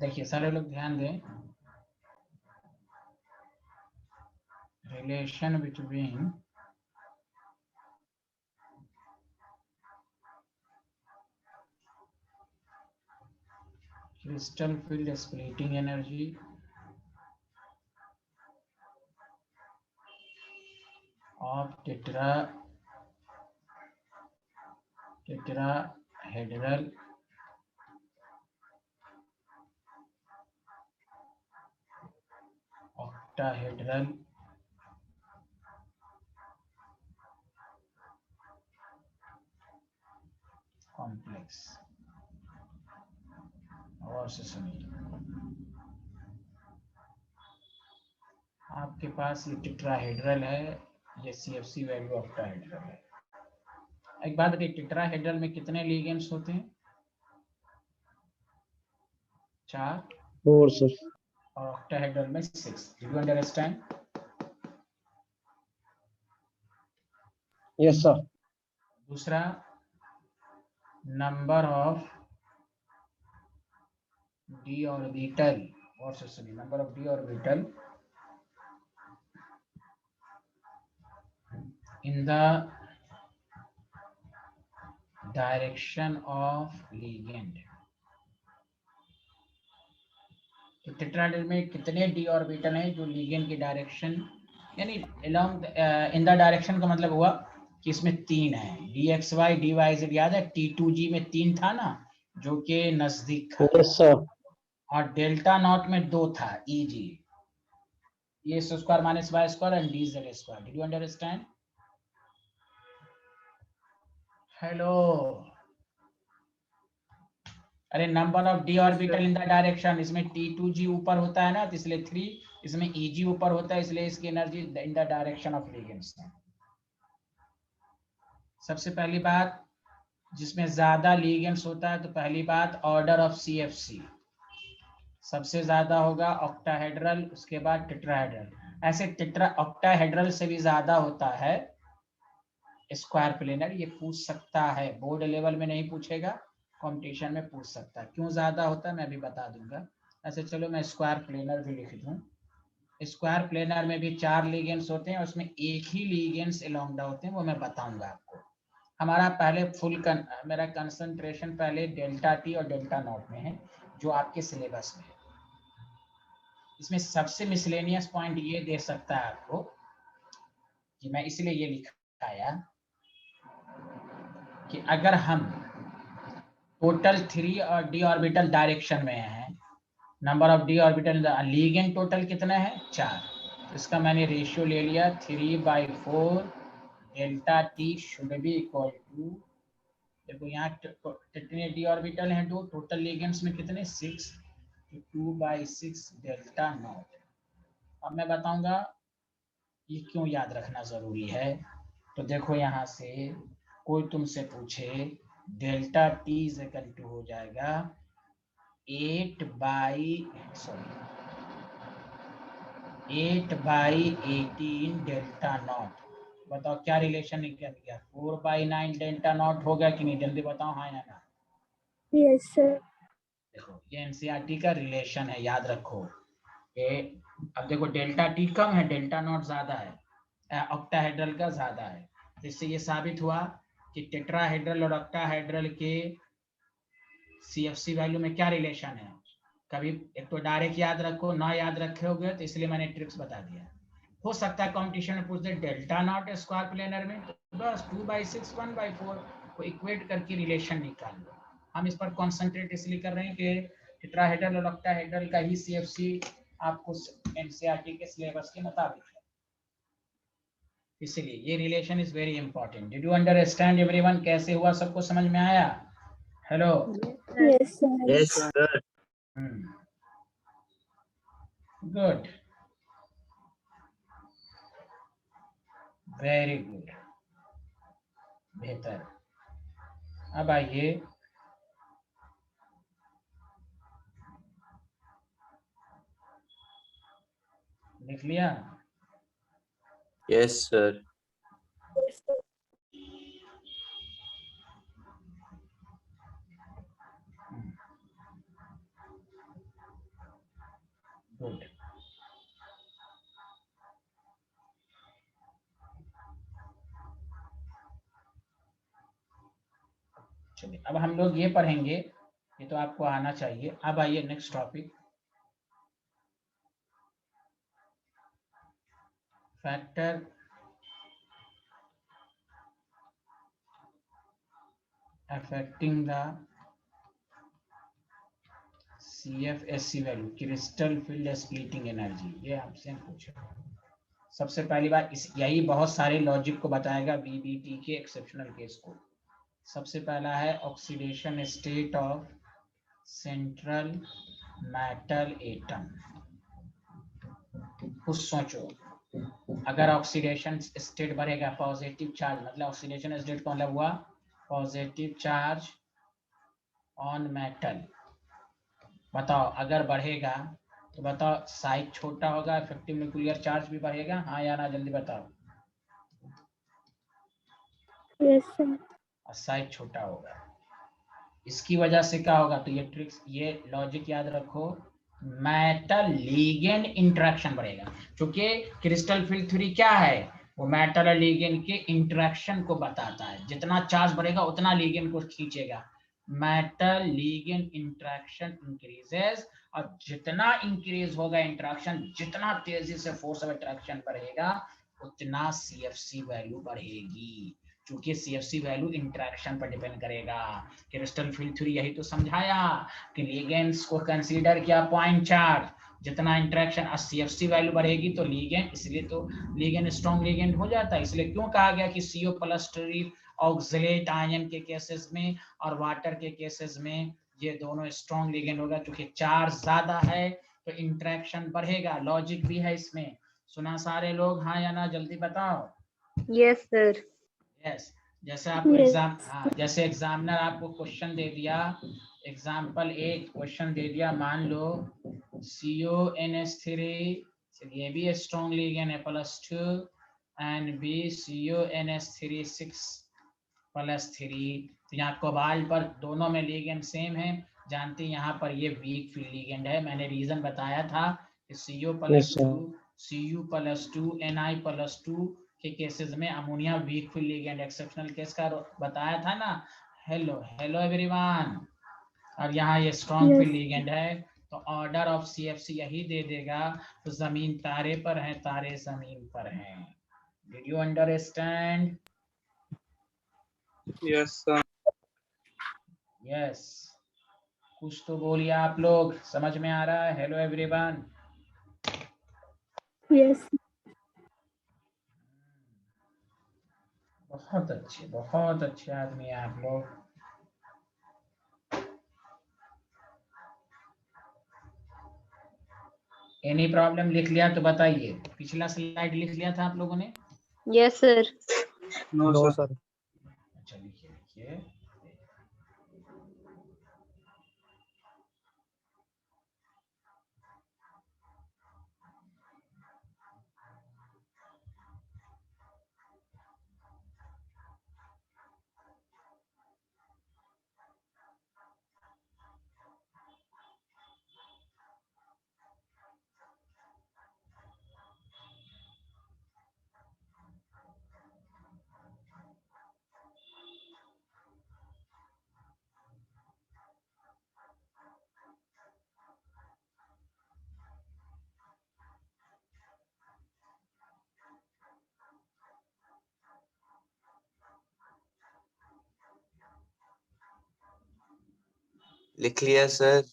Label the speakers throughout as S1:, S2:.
S1: देखिए सारे लोग ध्यान दें, relation between crystal field splitting energy of tetrahedral octahedral complex। और से सुनिए, आपके पास ये टेट्राहेड्रल है, ये CFC वैल्यू ऑक्टाहेड्रल है। एक बात बताइए, टेट्राहेड्रल में कितने लिगेंड्स होते हैं? 4।
S2: 4 सर।
S1: और ऑक्टाहेड्रल में 6। Do you understand?
S2: Yes sir.
S1: दूसरा, नंबर ऑफ d ऑर्बिटल, और से सुनिए, number of d orbital in the direction of ligand। तो टेट्राहेड्रल में कितने d ऑर्बिटल हैं जो लिगेंड की डायरेक्शन, यानी along इन द डायरेक्शन का मतलब हुआ कि इसमें 3 है, dxy dyz, याद है T2g में 3 था ना, जो कि नजदीक था।
S2: Yes sir.
S1: और डेल्टा नॉट में 2 था, eg, ये square minus Y square and dz square. Did you understand? Hello, अरे number of d orbital in the direction, इसमें T2g ऊपर होता है ना, तो इसलिए 3, इसमें Eg ऊपर होता है, इसलिए इसकी energy in the direction of ligands है। सबसे पहली बात, जिसमें ज्यादा लिगेंड्स होता है, तो पहली बात ऑर्डर ऑफ CFC सबसे ज्यादा होगा ऑक्टाहेड्रल, उसके बाद टेट्राहेड्रल। ऐसे ऑक्टाहेड्रल से भी ज्यादा होता है स्क्वायर प्लेनर। ये पूछ सकता है, बोर्ड लेवल में नहीं पूछेगा, कंपटीशन में पूछ सकता है। क्यों ज्यादा होता है मैं भी बता दूंगा। ऐसे चलो मैं स्क्वायर प्लेनर भी लिख दूं। स्क्वायर प्लेनर में भी 4 लिगेंड्स होते हैं, उसमें एक ही लिगेंड्स एलोंगडा होते हैं, वो मैं बताऊंगा आपको। हमारा पहले मेरा कंसंट्रेशन पहले डेल्टा टी और डेल्टा नॉट में है, जो आपके सिलेबस में है। इसमें सबसे मिसलेनियस पॉइंट ये दे सकता है आपको, कि मैं इसलिए ये लिखाया कि अगर हम टोटल 3 और d ऑर्बिटल डायरेक्शन में है, number of d orbital, ligand total कितना है? 4। तो इसका मैंने रेशियो ले लिया 3/4 delta T should be equal to, देखो यहाँ कितने d ऑर्बिटल हैं? 2। टोटल लिगेंड्स में कितने? 6, तो 2/6 डेल्टा नॉट। अब मैं बताऊंगा ये क्यों याद रखना जरूरी है। तो देखो यहाँ से कोई तुमसे पूछे delta T is equal to हो जाएगा 8/18 डेल्टा नॉट। बताओ क्या रिलेशन निकल गया? 4/9 डेल्टा नॉट हो गया कि नहीं? जल्दी बताओ, हाँ या ना?
S3: Yes sir.
S1: देखो ये एनसीईआरटी का रिलेशन है, याद रखो। ये अब देखो डेल्टा टी कम है, डेल्टा नॉट ज्यादा है, ऑक्टाहेड्रल का ज्यादा है। इससे ये साबित हुआ कि टेट्राहेड्रल और ऑक्टाहेड्रल के CFC वैल्यू में क्या रिलेशन है। कभी एक तो डायरेक्ट याद रखो, ना याद रखे होगे तो इसलिए मैंने ट्रिक्स बता दिया। हो सकता है कंपटीशन में पूछ दे डेल्टा नॉट स्क्वायर प्लेनर में, तो बस 2/6 1/4 को इक्वेट करके रिलेशन निकाल लो। हम इस पर कॉन्सेंट्रेट इसलिए कर रहे हैं कि टेट्राहेड्रल और ऑक्टाहेड्रल का ही CFC आपको एनसीईआरटी के सिलेबस के मुताबिक है, इसलिए ये relation is very important. Did you understand everyone? कैसे हुआ, सबको समझ में आया? Hello,
S3: yes sir.
S4: Yes sir.
S1: Good, very good, बेहतर। अब आइए लिख लिया?
S4: Yes sir.
S1: गुड। चलिए अब हम लोग ये पढ़ेंगे, ये तो आपको आना चाहिए। अब आइए next topic, factor affecting the CFSC value, crystal field splitting energy. ये आपसे पूछे सबसे पहली बार यही बहुत सारे लॉजिक को बताएगा VBT के एक्सेप्शनल केस को। सबसे पहला है oxidation state of central metal atom. कुछ सोचो, अगर ऑक्सीडेशन स्टेट बढ़ेगा, पॉजिटिव चार्ज, मतलब ऑक्सीडेशन स्टेट का मतलब हुआ पॉजिटिव चार्ज ऑन मेटल। बताओ अगर बढ़ेगा तो बताओ साइज छोटा होगा, इफेक्टिव न्यूक्लियर चार्ज भी बढ़ेगा, हाँ या ना, जल्दी बताओ।
S3: Yes, sir.
S1: और साइज छोटा होगा, इसकी वजह से क्या होगा, तो ये ट्रिक्स, ये लॉजिक याद रखो, मेटल लीगेंड इंटरेक्शन बढ़ेगा। क्योंकि क्रिस्टल फील्ड थ्योरी क्या है, वो मेटल और लीगेंड के इंटरेक्शन को बताता है। जितना चार्ज बढ़ेगा उतना लीगेंड को खींचेगा। मेटल लीगेंड इंटरेक्शन इंक्रीजेस, और जितना इंक्रीज होगा इंटरेक्शन, जितना तेजी से फोर्स ऑफ अट्रैक्शन बढ़ेगा, उतना CFC वैल्यू बढ़ेगी। क्योंकि CFC वैल्यू इंटरेक्शन पर डिपेंड करेगा। क्रिस्टल फील्ड थ्योरी यही तो समझाया कि लिगेंड्स को कंसीडर किया पॉइंट चार्ज, जितना इंटरेक्शन, CFC वैल्यू बढ़ेगी तो लिगेंड, इसलिए तो लिगेंड स्ट्रॉन्ग लिगेंड हो जाता है। इसलिए क्यों कहा गया कि CO+ ऑक्सलेट आयन के केसेस में और वाटर के केसेस में ये दोनों स्ट्रॉन्ग लिगेंड होगा। क्योंकि चार्ज ज्यादा है तो इंटरेक्शन बढ़ेगा। लॉजिक भी है इसमें। सुना सारे लोग, हाँ या ना, जल्दी बताओ।
S2: Yes sir.
S1: यस। जैसे आपको
S3: Yes.
S1: एग्जाम, हाँ, जैसे एग्जामिनर आपको क्वेश्चन दे दिया, एग्जाम्पल एक क्वेश्चन दे दिया, मान लो CONH3, ये भी स्ट्रॉन्ग लिगेंड है, +2, एंड बी CONH3 6+3। तो यहाँ कोबाल्ट पर दोनों में लिगेंड सेम है, जानते हैं। यहाँ पर ये वीक फील्ड लिगेंड है। मैंने रीजन बताया था कि Cu+2 Ni+2 के केसेस में ammonia week field ligand, exceptional case का बताया था ना। Hello hello everyone. और यहाँ ये स्ट्रॉन्ग
S3: Yes.
S1: फील्ड लिगेंड है, तो ऑर्डर ऑफ CFC यही दे देगा। तो जमीन तारे पर है, तारे जमीन पर हैं। Did you understand?
S4: Yes sir.
S1: Yes. कुछ तो बोलिए आप लोग, समझ में आ रहा है? Hello everyone.
S3: Yes.
S1: बहुत अच्छे आदमी है आप लोग। एनी प्रॉब्लम लिख लिया तो बताइए। पिछला स्लाइड लिख लिया था आप लोगों ने?
S2: Yes sir.
S4: No sir.
S1: अच्छा लिखिए लिखिए।
S5: लिख लिया सर।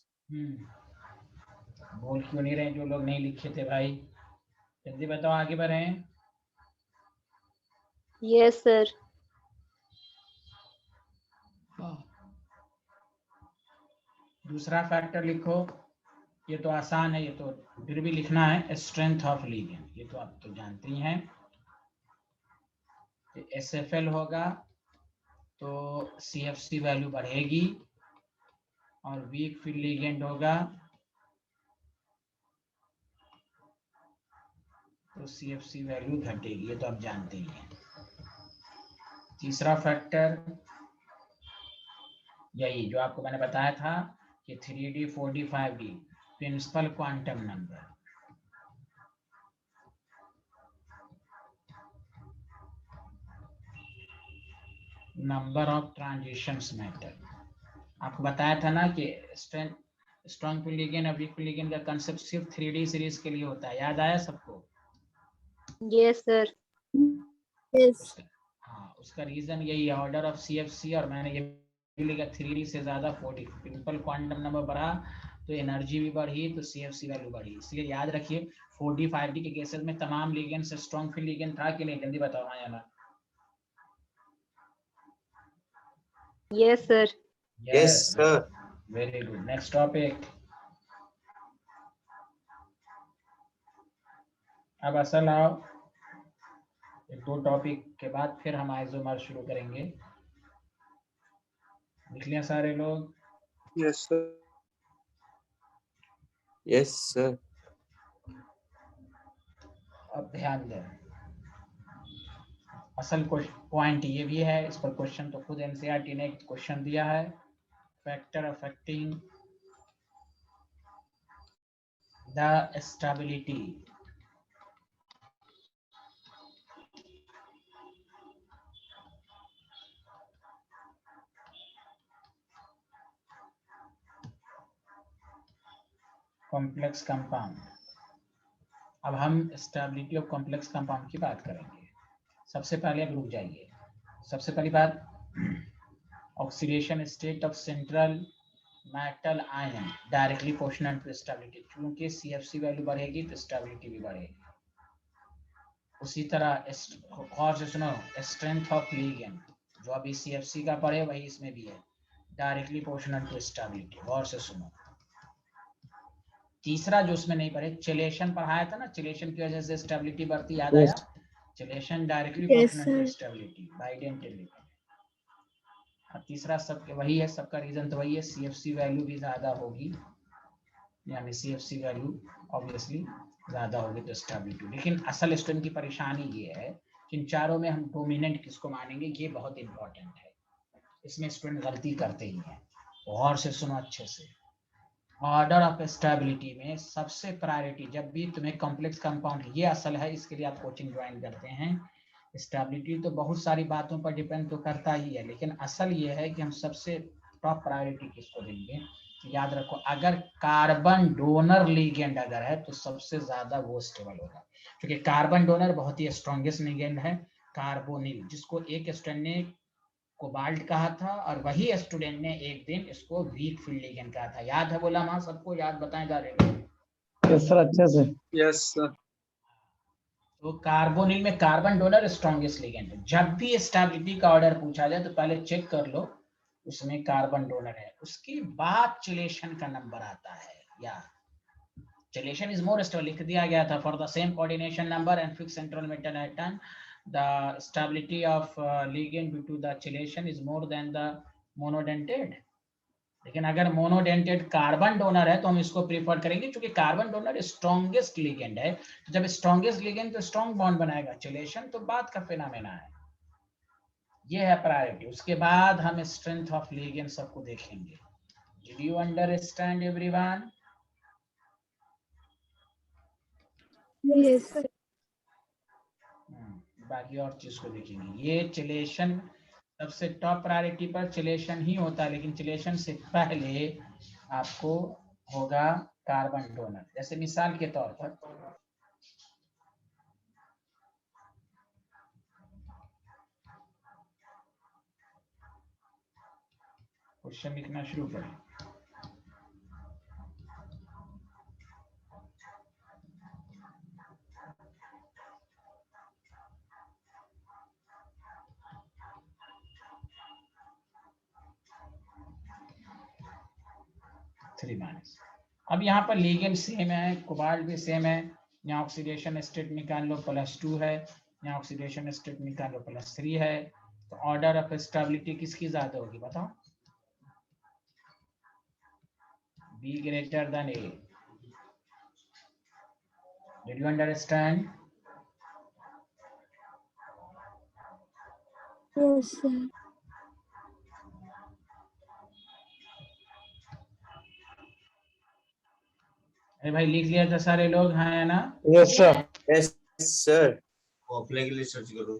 S1: बोल क्यों नहीं रहे जो लोग नहीं लिखे थे भाई? जल्दी बताओ, आगे बढ़े।
S2: Yes sir.
S1: दूसरा फैक्टर लिखो। ये तो आसान है, ये तो फिर भी लिखना है। स्ट्रेंथ ऑफ लिगेंड, ये तो आप तो जानते ही हैं। SFL होगा तो CFC वैल्यू बढ़ेगी, और वीक फील्ड लिगेंड होगा तो CFC वैल्यू घटेगी, ये तो आप जानते ही हैं। तीसरा फैक्टर यही जो आपको मैंने बताया था कि 3D 4D 5D principal quantum number, number of transitions matter. आपको बताया था ना कि स्ट्रॉन्ग फील्ड लिगेंड और वीक फील्ड लिगेंड का कांसेप्ट सिर्फ 3D सीरीज के लिए होता है, याद आया सबको?
S2: Yes, sir.
S3: Yes.
S1: उसका हाँ, उसका रीजन यही है, ऑर्डर ऑफ CFC, और मैंने ये भी लिखा 3D से ज्यादा 40, सिंपल क्वांटम नंबर बढ़ा तो एनर्जी भी बढ़ी तो CFC वैल्यू बढ़ी। इसलिए याद रखिए 4D 5D के केसेस में तमाम लिगेंड से स्ट्रॉन्ग फील्ड लिगेंड था कि नहीं, जल्दी बताओ हाँ या ना?
S2: Yes, sir.
S5: Yes, sir.
S1: Very good. Next topic. अब असल आओ, एक दो टॉपिक के बाद फिर हम आइसोमर शुरू करेंगे। लिख लिया सारे लोग?
S4: Yes, sir.
S5: Yes, sir.
S1: अब ध्यान दें, असल पॉइंट ये भी है, इस पर क्वेश्चन तो खुद एनसीईआरटी ने एक क्वेश्चन दिया है, factor affecting the stability. Complex compound. अब हम स्टेबिलिटी ऑफ कॉम्प्लेक्स कंपाउंड की बात करेंगे। सबसे पहले अब रुक जाइए, सबसे पहली बात, oxidation state of central metal ion directly proportional to stability. क्योंकि CFC वैल्यू बढ़ेगी तो स्टेबिलिटी भी बढ़ेगी। उसी तरह और से सुनो, स्ट्रेंथ ऑफ लिगेंड, जो अभी CFC का पढ़े वही इसमें भी है, डायरेक्टली प्रोपोर्शनल टू स्टेबिलिटी। और से सुनो, तीसरा जो उसमें नहीं पढ़े, चिलेशन पढ़ाया था ना, चिलेशन की वजह से स्टेबिलिटी बढ़ती, याद आया? Chelation directly
S3: Yes,
S1: proportional to
S3: sir.
S1: Stability by identity. और तीसरा सबके वही है, सबका रीजन तो वही है, CFC वैल्यू भी ज्यादा होगी, यानी CFC वैल्यू ऑब्वियसली ज्यादा होगी तो स्टेबिलिटी। लेकिन असल स्टूडेंट की परेशानी ये है कि इन चारों में हम डोमिनेंट किसको मानेंगे, ये बहुत इंपॉर्टेंट है। इसमें स्टूडेंट गलती करते ही हैं। और से सुनो अच्छे से, ऑर्डर ऑफ स्टेबिलिटी में सबसे प्रायोरिटी जब भी तुम्हें कॉम्प्लेक्स कंपाउंड, ये असल है, इसके लिए आप कोचिंग ज्वाइन करते हैं। स्टेबिलिटी तो बहुत सारी बातों पर डिपेंड तो करता ही है, लेकिन असल ये है कि हम सबसे टॉप प्रायोरिटी किसको देंगे। तो याद रखो, अगर कार्बन डोनर लिगेंड अगर है तो सबसे ज्यादा वो स्टेबल होगा, क्योंकि कार्बन डोनर बहुत ही स्ट्रॉन्गेस्ट लिगेंड है। कार्बोनिल, जिसको एक स्टूडेंट ने कोबाल्ट कहा था और वही स्टूडेंट ने एक दिन इसको वीक फील्ड लिगेंड कहा था, याद है? बोला मां सबको याद, बताएं जा रहे हैं?
S6: यस सर, अच्छे से।
S4: Yes, sir.
S1: तो कार्बोनिल में कार्बन डोनर स्ट्रॉन्गेस्ट लिगेंड है। जब भी स्टेबिलिटी का ऑर्डर पूछा जाए तो पहले चेक कर लो उसमें कार्बन डोनर है, उसके बाद चिलेशन का नंबर आता है। या चिलेशन इज मोर स्टेबल, लिख दिया गया था, for the same coordination number and fix central metal atom the stability of ligand due to the chelation is more than the monodentate। लेकिन अगर मोनोडेंटेड कार्बन डोनर है तो हम इसको प्रीफर करेंगे, क्योंकि कार्बन डोनर स्ट्रॉन्गेस्ट लिगेंड है। तो जब स्ट्रॉन्गेस्ट लिगेंड तो स्ट्रॉन्ग बॉन्ड बनाएगा, चिलेशन तो बाद का फिनोमेना है। ये है प्रायोरिटी। उसके बाद हम स्ट्रेंथ ऑफ लिगेंड सबको देखेंगे। Did you understand everyone?
S3: Yes, sir.
S1: बाकी और चीज को देखेंगे। ये चिलेशन सबसे टॉप प्रायोरिटी पर चिलेशन ही होता है, लेकिन चिलेशन से पहले आपको होगा कार्बन डोनर। जैसे मिसाल के तौर पर क्वेश्चन लिखना शुरू करें। अब यहाँ पर लिगेंड सेम है, कोबाल्ट भी सेम है। यहाँ ऑक्सीडेशन स्टेट निकाल लो +2 है, यहाँ ऑक्सीडेशन स्टेट निकाल लो +3 है। तो ऑर्डर ऑफ स्टेबिलिटी किसकी ज्यादा होगी बताओ? B greater than A। Did you understand?
S3: Yes, sir.
S1: अरे भाई लिख लिया था सारे लोग, हाँ है ना?
S6: Yes sir.
S5: Yes, sir. वो अपने के लिए सर्च करो।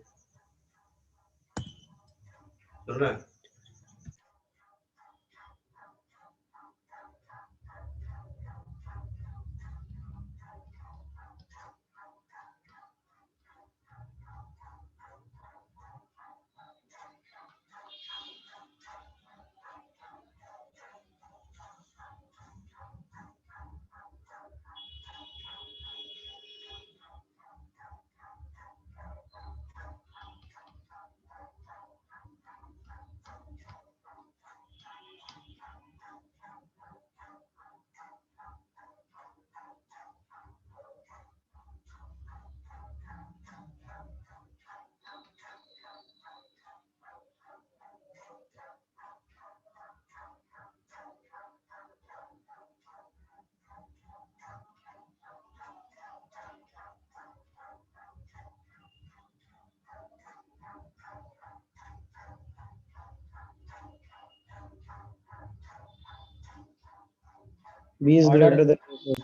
S6: B is
S1: Order-
S6: greater than A, sir.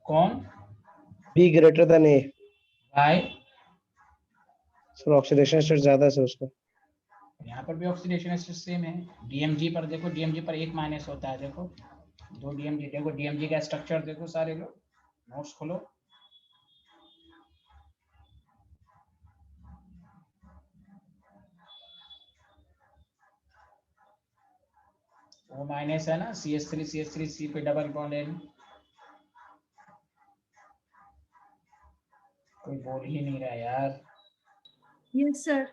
S1: कौन?
S6: B greater than A.
S1: भाई
S6: सर ऑक्सीडेशन स्टेट ज्यादा है सर उसका।
S1: यहाँ पर भी ऑक्सीडेशन स्टेट सेम है। डीएमजी पर देखो, डीएमजी पर 1 माइनस होता है। देखो 2 डीएमजी, देखो डीएमजी का स्ट्रक्चर देखो, सारे लोग नोट्स खोलो। O माइनस है ना, CH3 C पे डबल बॉन्ड है। कोई बोल ही नहीं रहा यार।
S3: Yes, sir.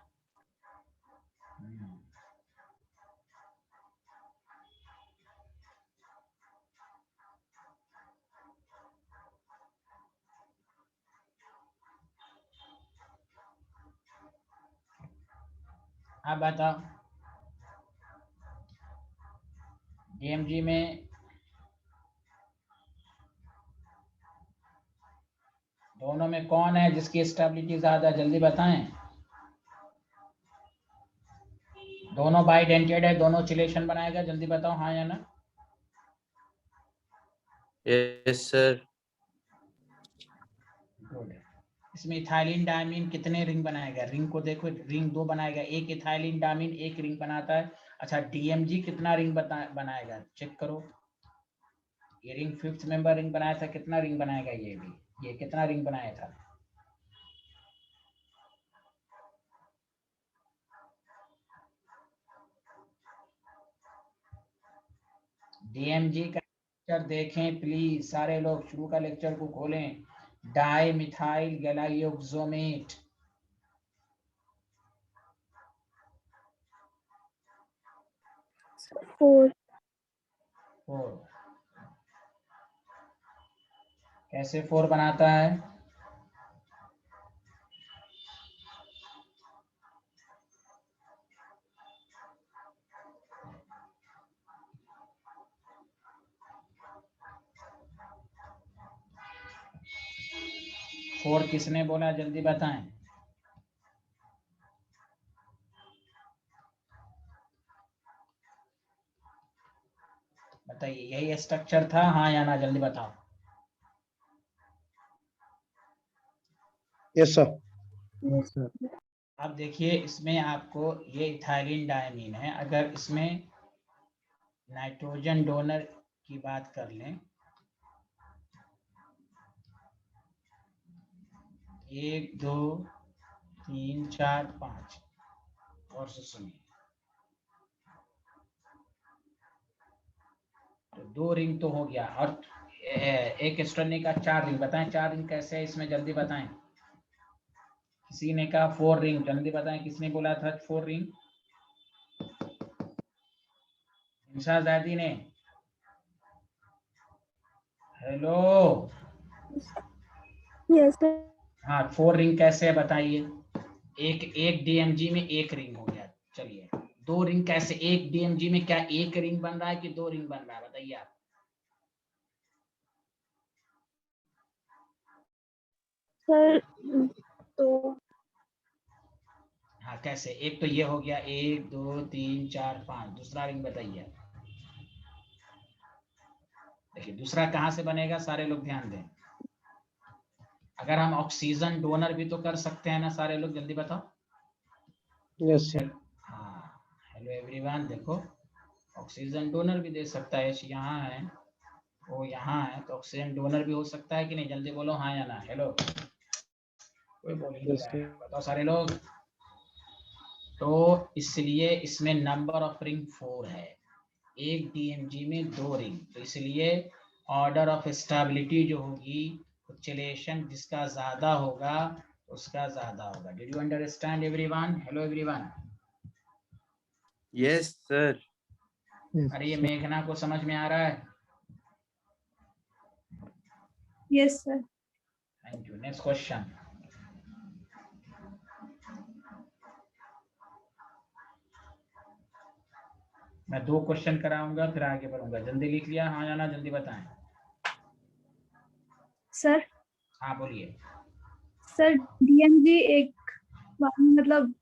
S1: आप बताओ, डीएमजी में दोनों में कौन है जिसकी स्टेबिलिटी ज्यादा, जल्दी बताएं। दोनों बाइडेंटेड है, दोनों चिलेशन बनाएगा, जल्दी बताओ हाँ या ना।
S5: Yes, sir.
S1: गुड। इसमें इथाइलिन डायमीन कितने रिंग बनाएगा? रिंग को देखो, रिंग 2 बनाएगा। एक इथाइलिन डायमीन 1 रिंग बनाता है। अच्छा, डीएमजी कितना रिंग बनाएगा, चेक करो। ये रिंग 5th मेंबर रिंग बनाया था, कितना रिंग बनाएगा ये भी? ये कितना रिंग बनाया था? डीएमजी का लेक्चर देखें प्लीज, सारे लोग शुरू का लेक्चर को खोलें। Di methyl गैलायोक्सोमेट।
S3: Four.
S1: 4 कैसे 4 बनाता है? फोर किसने बोला, जल्दी बताएं। बताइए, यही स्ट्रक्चर था हाँ या ना, जल्दी बताओ।
S6: Yes sir.
S4: Yes, sir.
S1: अब देखिए, इसमें आपको ये इथाइलिन डायमीन है। अगर इसमें नाइट्रोजन डोनर की बात कर लें, 1 2 3 4 5, और से सुनिए, तो 2 रिंग तो हो गया, और एक स्ट्रनी का 4 रिंग। बताएं 4 रिंग कैसे है इसमें, जल्दी बताएं। किसी ने कहा 4 रिंग, जल्दी बताएं किसने बोला था 4 रिंग? इंशाजादी ने। Hello,
S3: Yes, sir.
S1: हाँ 4 रिंग कैसे है बताइए। एक डीएमजी में 1 रिंग हो गया। चलिए 2 रिंग कैसे? एक डीएमजी में क्या 1 रिंग बन रहा है कि 2 रिंग बन रहा है, बताइए आप।
S3: Sir. तो
S1: हाँ कैसे? एक तो ये हो गया, 1 2 3 4 5, दूसरा रिंग बताइए। देखिए दूसरा कहाँ से बनेगा, सारे लोग ध्यान दें। अगर हम ऑक्सीजन डोनर भी तो कर सकते हैं ना, सारे लोग जल्दी बताओ।
S6: Yes sir.
S1: हाँ, हेलो एवरीवन, देखो ऑक्सीजन डोनर भी दे सकता है, यहाँ है, वो यहाँ है, तो ऑक्सीजन डोनर भी हो सकता है कि नहीं? जल्दी बोलो हाँ या ना। हेलो, कोई बोल ही नहीं
S6: Yes,
S1: रहा
S6: sir.
S1: है, बताओ सारे लोग। तो इसलिए इसमें नंबर ऑफ रिंग 4 है, एक डीएमजी में 2 रिंग, तो इसलिए ऑर्डर ऑफ स्टेबिलिटी जो होगी, ऑक्सीलेशन जिसका ज्यादा होगा उसका ज्यादा होगा। Did you understand everyone? Hello everyone.
S5: Yes, sir.
S6: Yes,
S1: अरे ये
S6: sir.
S1: मेघना को समझ में आ रहा है?
S3: Yes, sir.
S1: Thank you. Next question. मैं 2 क्वेश्चन कराऊंगा फिर आगे बढ़ूंगा। जल्दी लिख लिया हाँ या ना? जल्दी बताएं।
S3: सर
S1: हाँ बोलिए।
S3: सर डीएमजी एक मतलब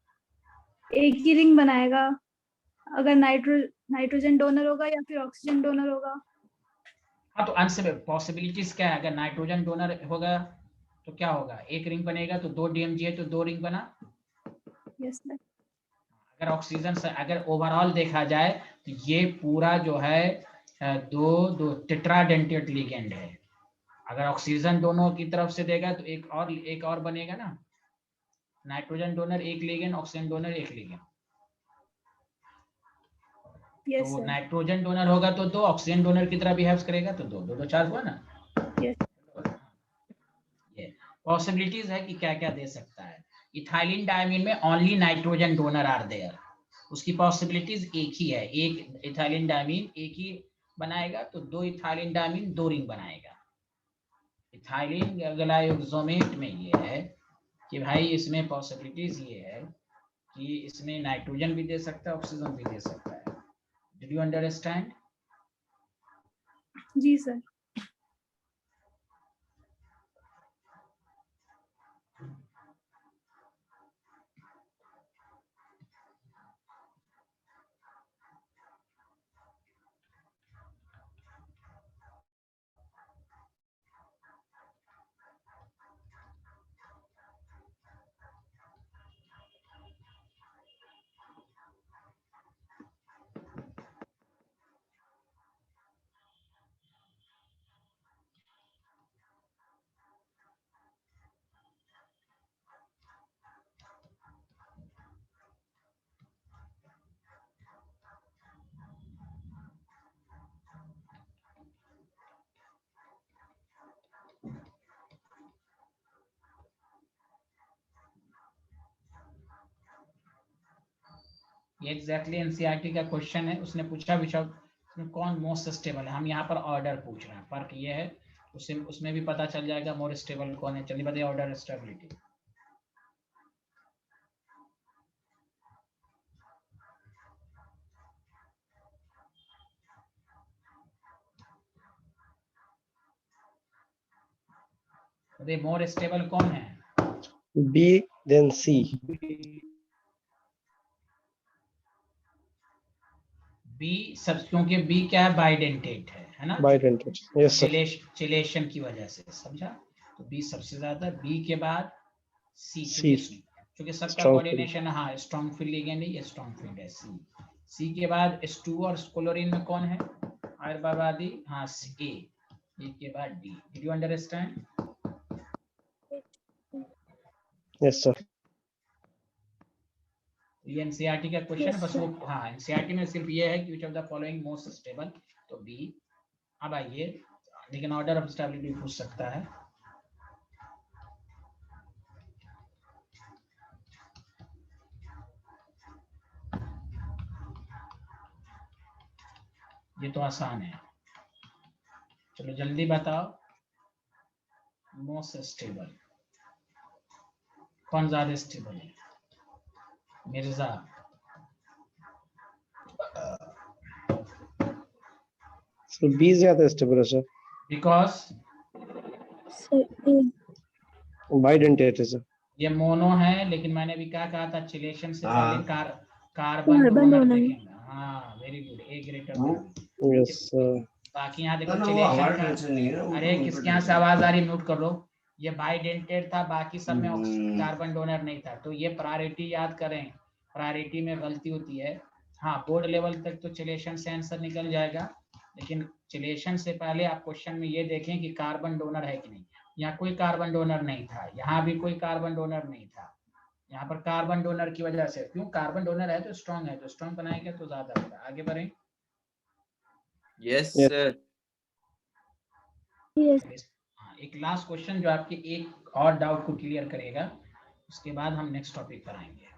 S3: एक ही रिंग बनाएगा अगर नाइट्रोजन डोनर होगा या फिर ऑक्सीजन डोनर होगा।
S1: हाँ, तो आंसर पॉसिबिलिटीज क्या है? अगर नाइट्रोजन डोनर होगा तो क्या होगा? एक रिंग बनेगा, तो 2 डीएमजी है तो 2 रिंग बना।
S3: Yes sir.
S1: अगर ऑक्सीजन से अगर ओवरऑल देखा जाए तो ये पूरा जो है दो टेट्राडेंटेट लिगेंड है। अगर ऑक्सीजन दोनों की तरफ से देगा तो एक और बनेगा ना। नाइट्रोजन डोनर एक लिगेंड, ऑक्सीजन डोनर एक लिगेंड।
S3: यस
S1: तो
S3: सर।
S1: नाइट्रोजन डोनर होगा तो 2, ऑक्सीजन डोनर की तरह बिहेव करेगा तो 2 2 4 हुआ ना।
S3: यस।
S1: ये पॉसिबिलिटीज है कि क्या क्या दे सकता है। इथाइलिन डायमीन में only nitrogen donor are there, उसकी पॉसिबिलिटीज एक ही है। एक इथाइलिन डायमीन एक ही बनाएगा तो 2 इथाइलिन डायमीन 2 रिंग बनाएगा। इथाइलिन ग्लाइकोसोमेट में ये है कि भाई इसमें पॉसिबिलिटीज ये है कि इसमें नाइट्रोजन भी दे सकता है, ऑक्सीजन भी दे सकता है। Did you understand?
S3: जी सर।
S1: ये एग्जैक्टली एनसीईआरटी का क्वेश्चन है। उसने पूछा उसमें कौन मोस्ट स्टेबल है। हम यहाँ पर ऑर्डर पूछ रहे हैं, फर्क ये है। उसमें भी पता चल जाएगा मोर स्टेबल कौन है। चलिए बताइए ऑर्डर स्टेबिलिटी। बताइए मोर स्टेबल कौन है?
S6: B then C.
S1: बी सब, क्योंकि बी क्या है? बाइडेंटेट है ना?
S6: Bidentate. Yes, sir.
S1: चिलेशन की वजह से, समझा? तो बी सबसे ज्यादा, बी के बाद सी,
S6: C.
S1: क्योंकि सबका
S6: Strong
S1: कोऑर्डिनेशन, हाँ स्ट्रॉन्ग फील्ड लिगेंड है, ये स्ट्रॉन्ग फील्ड है सी। सी के बाद H2 और क्लोरीन में कौन है? आयुर्वादी, हाँ ए। ए के बाद D. Did you understand?
S6: Yes, sir.
S1: ये एनसीईआरटी का क्वेश्चन है,
S3: Yes,
S1: बस वो हाँ एनसीईआरटी में सिर्फ ये है कि which of the following most stable, तो बी। अब आइए, लेकिन ऑर्डर ऑफ स्टेबिलिटी पूछ सकता है। ये तो आसान है, चलो जल्दी बताओ। मोस्ट स्टेबल कौन ज्यादा स्टेबल है? मिर्जा।
S6: So B ज्यादा stable है, sir.
S1: बिकॉज
S3: सर
S6: Bidentate है, sir.
S1: ये मोनो है, लेकिन मैंने भी क्या कहा था? चिलेशन से
S5: हाँ।
S1: पहले कार्बन
S3: कार्बन
S1: डोनर
S3: डोनर।
S1: देखेंगे। हाँ वेरी गुड, ए ग्रेटर।
S6: Yes, sir.
S1: बाकी यहाँ देखो
S5: ना, वो हमारा
S1: चिलेशन
S5: टेंशन नहीं है ना,
S1: का,
S5: वो
S1: अरे
S5: तो
S1: किसके
S5: उनका
S1: यहाँ से
S5: टेंशन
S1: आवाज आ रही? म्यूट कर लो। ये बाइडेंटेड था, बाकी सब में
S5: हम्म।
S1: कार्बन डोनर नहीं था। तो ये प्रायोरिटी याद करें, प्रायोरिटी में गलती होती है। हाँ बोर्ड लेवल तक तो चिलेशन से आंसर निकल जाएगा, लेकिन चिलेशन से पहले आप क्वेश्चन में ये देखें कि कार्बन डोनर है कि नहीं। यहाँ कोई कार्बन डोनर नहीं था, यहाँ भी कोई कार्बन डोनर नहीं था। यहाँ पर कार्बन डोनर की वजह से, क्यों कार्बन डोनर है तो स्ट्रॉन्ग है, तो स्ट्रॉन्ग बनाएंगे तो ज्यादा होगा। आगे बढ़ें।
S5: Yes,
S6: Yes.
S5: sir.
S1: हाँ, एक लास्ट क्वेश्चन जो आपके एक और डाउट को क्लियर करेगा, उसके बाद हम नेक्स्ट टॉपिक पर आएंगे।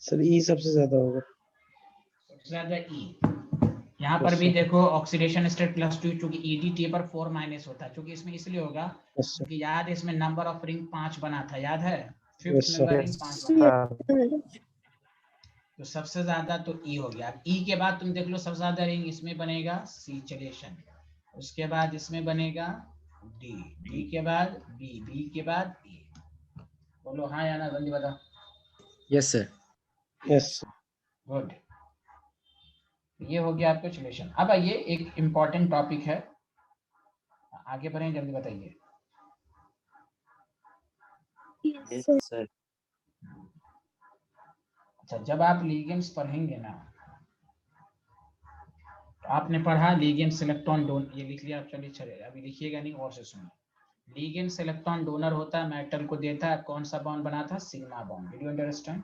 S6: सर ई सबसे ज्यादा होगा।
S1: सबसे ज्यादा ई। यहाँ पर भी देखो ऑक्सीडेशन स्टेट +2, चूंकि EDT पर 4 माइनस होता है, चूंकि इसमें इसलिए होगा क्योंकि याद है इसमें नंबर ऑफ रिंग 5 बना था, याद है 5th नंबर रिंग 5 बना। तो सबसे ज्यादा तो ई हो गया। ई के बाद तुम देख लो सबसे ज्यादा रिंग इसमें बनेगा सी चिलेशन, उसके बाद इसमें बनेगा डी, डी के बाद बी, बी के बाद ई। बोलो हाँ या ना, जल्दी बताओ।
S5: Yes, sir.
S6: यस।
S1: गुड, ये हो गया आपका चिलेशन। अब आइए एक इम्पॉर्टेंट टॉपिक है, आगे बढ़ें, जल्दी बताइए।
S5: Yes, sir.
S1: अच्छा, जब आप लिगेंड्स पढ़ेंगे ना, तो आपने पढ़ा लिगेंड्स इलेक्ट्रॉन डोन, ये लिख लिया, चलिए चलेगा, अभी लिखिएगा नहीं, और से सुनिए। लिगेंड्स इलेक्ट्रॉन डोनर होता है, मेटल को देता है, कौन सा बॉन्ड बना था, sigma bond. Did you understand?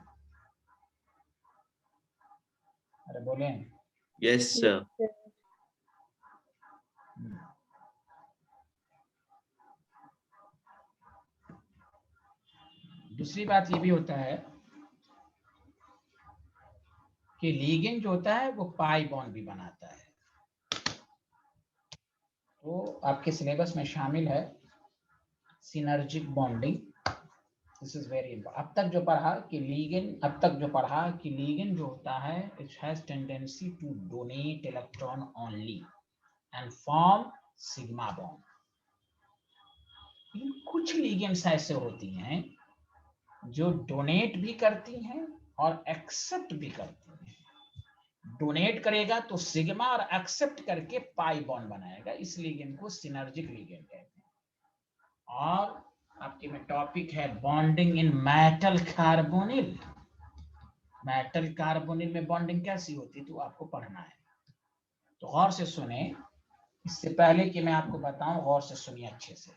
S1: अरे बोले।
S5: Yes, sir.
S1: दूसरी बात ये भी होता है कि लिगेंड जो होता है वो पाई बॉन्ड भी बनाता है। तो आपके सिलेबस में शामिल है synergic bonding. This is very important. अब तक जो पढ़ा कि लिगेंड जो होता है it has tendency to donate electron only and form sigma bond. लेकिन कुछ लिगेंड्स ऐसे होती हैं जो डोनेट भी करती हैं और एक्सेप्ट भी करती हैं। डोनेट करेगा तो सिग्मा और एक्सेप्ट करके पाई बॉन्ड बनाएगा, इस लिगेंड को सिनर्जिक लिगेंड कहते हैं। और आपके में टॉपिक है bonding in metal carbonyl. Metal carbonyl में बॉन्डिंग कैसी होती है तो आपको पढ़ना है, तो गौर से सुने। इससे पहले कि मैं आपको बताऊं, गौर से सुनिए अच्छे से।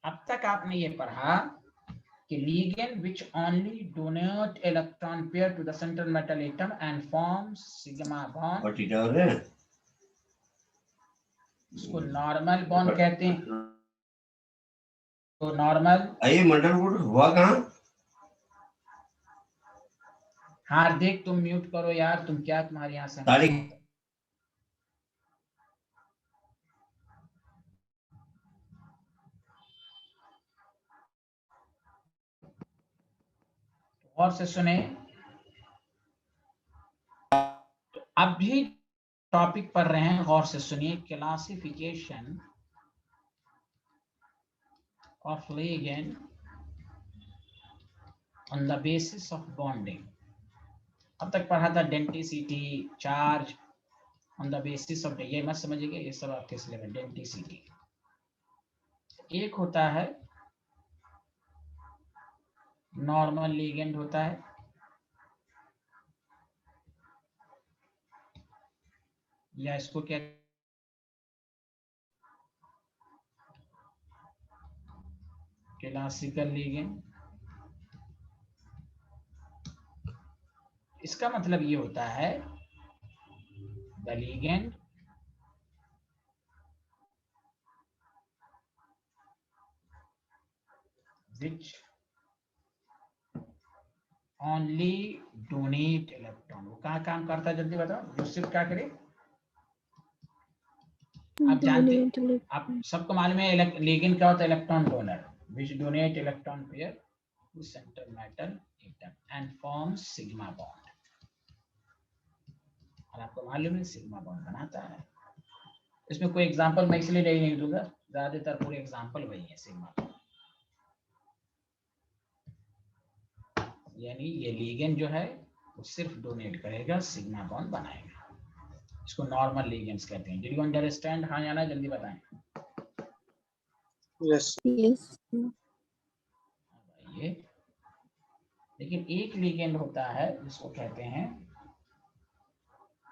S1: अब तक आपने ये पढ़ा कि ligand which only donate electron pair to the central metal atom and forms sigma bond उसको नॉर्मल बॉन्ड कहते हैं। तो नॉर्मल
S7: आइए मंडल गुड हुआ कहाँ?
S1: हार्दिक तुम म्यूट करो यार, तुम क्या तुम्हारे यहाँ से
S7: तारीख
S1: और से सुने। तो अब भी टॉपिक पढ़ रहे हैं, गौर से सुनिए। Classification of ligand on the basis of bonding. अब तक पढ़ा था denticity, charge on the basis of, ये मत समझिएगा, ये सब आपके सिलेबस। डेंटिसिटी एक होता है नॉर्मल लिगेंड होता है, या इसको क्या क्लासिकल लिगेंड। इसका मतलब ये होता है the ligand which only donate electron। वो कहाँ काम करता है जल्दी बताओ, जो सिर्फ क्या करे। आप जानते, आप सबको मालूम है लिगेंड क्या होता है, electron donor which donate electron pair to central metal atom and forms sigma bond। और आपको मालूम है सिग्मा बॉन्ड बनाता है। इसमें कोई एग्जांपल मैं इसलिए नहीं दूंगा, ज्यादातर पूरे एग्जांपल वही है सिग्मा बॉन्ड। यानी ये लिगेंड जो है वो सिर्फ डोनेट करेगा, सिग्मा बॉन्ड बनाएगा। इसको नॉर्मल लिगेंड्स कहते हैं। Did you understand? हाँ या ना, जल्दी बताएं।
S6: यस
S1: ये लेकिन एक लिगेंड होता है जिसको कहते हैं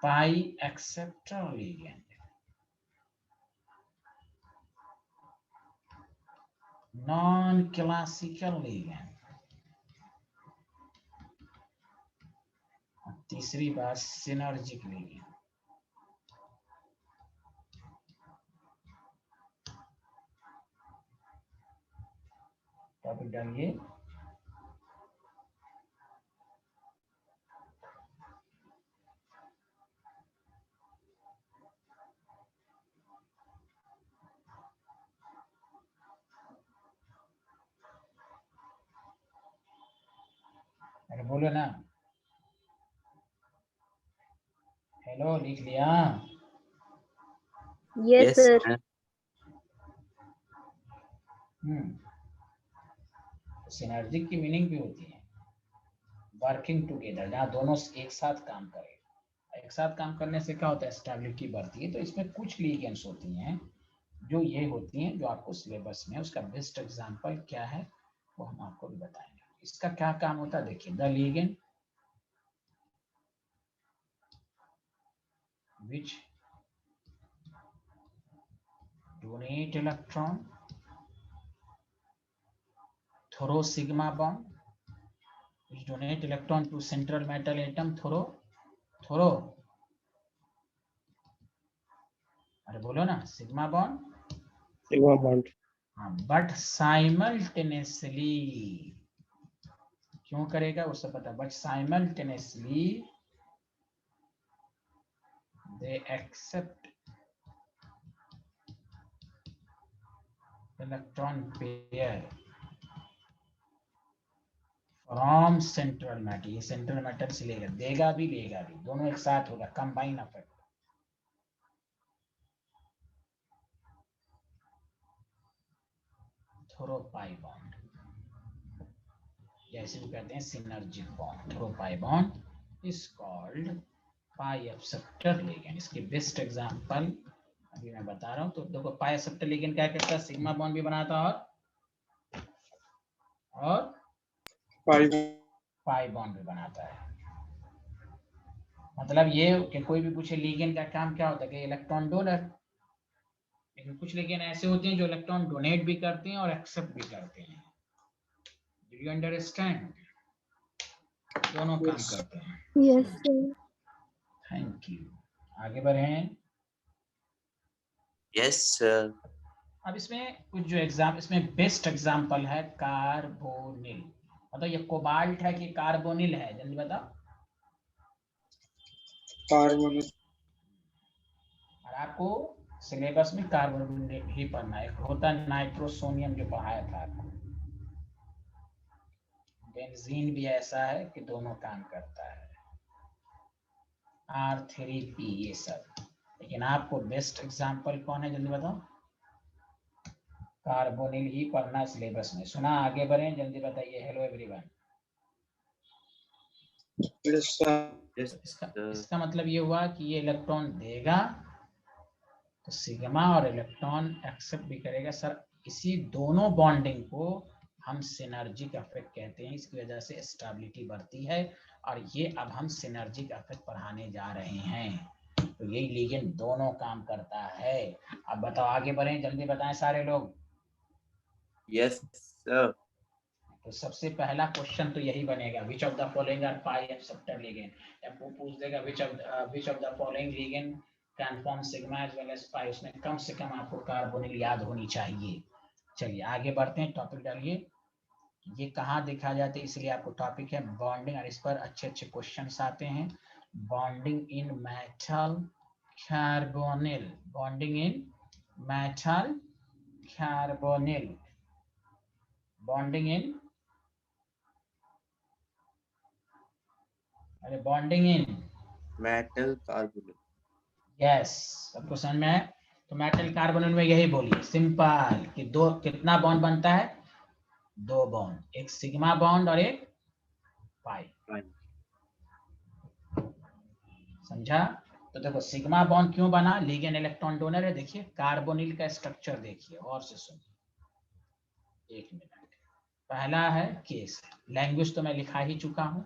S1: पाई acceptor ligand. Non classical ligand. तीसरी बात सिनर्जिक लिगेंड। टॉपिक डालिए। अरे बोलो ना, हेलो, लिख लिया?
S2: Yes, sir.
S1: सिनर्जिक की मीनिंग भी होती है वर्किंग टुगेदर, जहाँ दोनों एक साथ काम करें। एक साथ काम करने से क्या होता है, स्टेबिलिटी बढ़ती है। तो इसमें कुछ लिगेंड्स होती हैं जो ये होती हैं, जो आपको सिलेबस में, उसका बेस्ट एग्जांपल क्या है वो हम आपको भी बताएंगे। इसका क्या काम होता है देखिए। The ligand which donate electron through sigma bond, which donate electron to central metal atom through अरे बोलो ना, सिग्मा बॉन्ड। हाँ, बट साइमल्टेनियसली क्यों करेगा उससे पता। But simultaneously they accept electron pair from central matter। ये सेंट्रल मैटर से लेगा, देगा भी लेगा भी, दोनों एक साथ होगा, combine effect. Through pi bond, जैसे भी कहते हैं synergic bond. Through pi bond is called pi acceptor ligand. इसके बेस्ट एग्जांपल अभी मैं बता रहा हूँ। तो देखो, पाई एक्सेप्टर लिगेंड क्या करता है, सिग्मा बॉन्ड भी बनाता है और पाई बॉन्ड भी बनाता है। मतलब ये कि कोई भी पूछे लिगेंड का काम क्या होता है, कि इलेक्ट्रॉन डोनर। लेकिन कुछ लिगेंड ऐसे होते हैं जो इलेक्ट्रॉन डोनेट भी करते हैं और एक्सेप्ट भी करते हैं। Do you understand? दोनों काम करते हैं।
S2: Yes, sir.
S1: Thank you. आगे बढ़े।
S5: Yes, sir.
S1: अब इसमें कुछ जो इसमें बेस्ट एग्जांपल है कार्बोनिल, मतलब ये कोबाल्ट है कि कार्बोनिल है, जल्दी बताओ।
S4: कार्बोनिल।
S1: और आपको सिलेबस में कार्बोनिल ही पढ़ना है। होता नाइट्रोसोनियम जो पढ़ाया था आपको। बेंजीन भी ऐसा है कि दोनों काम करता है, R3P ये सब। लेकिन आपको बेस्ट एग्जांपल कौन है, जल्दी बताओ। कार्बोनिल ही पढ़ना सिलेबस में। सुना, आगे बढ़े, जल्दी बताइए। Hello everyone.
S5: Yes,
S1: इसका
S5: sir.
S1: इसका मतलब ये हुआ कि ये इलेक्ट्रॉन देगा तो सिग्मा और इलेक्ट्रॉन एक्सेप्ट भी करेगा। सर इसी दोनों बॉन्डिंग को हम सिनर्जिक इफेक्ट कहते हैं। इसकी वजह से स्टेबिलिटी बढ़ती है और ये अब हम सिनर्जिक इफेक्ट पढ़ाने जा रहे हैं। तो यही लिगेंड दोनों काम करता है। अब बताओ, आगे बढ़ें, जल्दी बताएं सारे लोग।
S5: Yes, sir.
S1: तो सबसे पहला क्वेश्चन तो यही बनेगा, which of the following are pi acceptor ligand. या वो पूछ देगा which of the following ligand can form sigma as well as pi. उसमें कम से कम आपको कार्बोनिल याद होनी चाहिए। चलिए आगे बढ़ते हैं, टॉपिक डालिए। ये कहाँ देखा जाता है, इसलिए आपको टॉपिक है बॉन्डिंग, और इस पर अच्छे अच्छे क्वेश्चंस आते हैं। Bonding in metal carbonyl, bonding in metal carbonyl, bonding in, अरे bonding in
S5: Metal carbonyl.
S1: Yes, सबको समझ में है। तो मेटल कार्बोनिल में यही बोलिए सिंपल कि दो कितना बॉन्ड बनता है, दो बॉन्ड, एक सिग्मा बॉन्ड और एक पाई।
S5: Fine.
S1: समझा। तो देखो सिग्मा बॉन्ड क्यों बना, लिगेंड इलेक्ट्रॉन डोनर है। देखिए कार्बोनिल का स्ट्रक्चर देखिए और से सुनिए, एक मिनट। पहला है केस, लैंग्वेज तो मैं लिखा ही चुका हूं।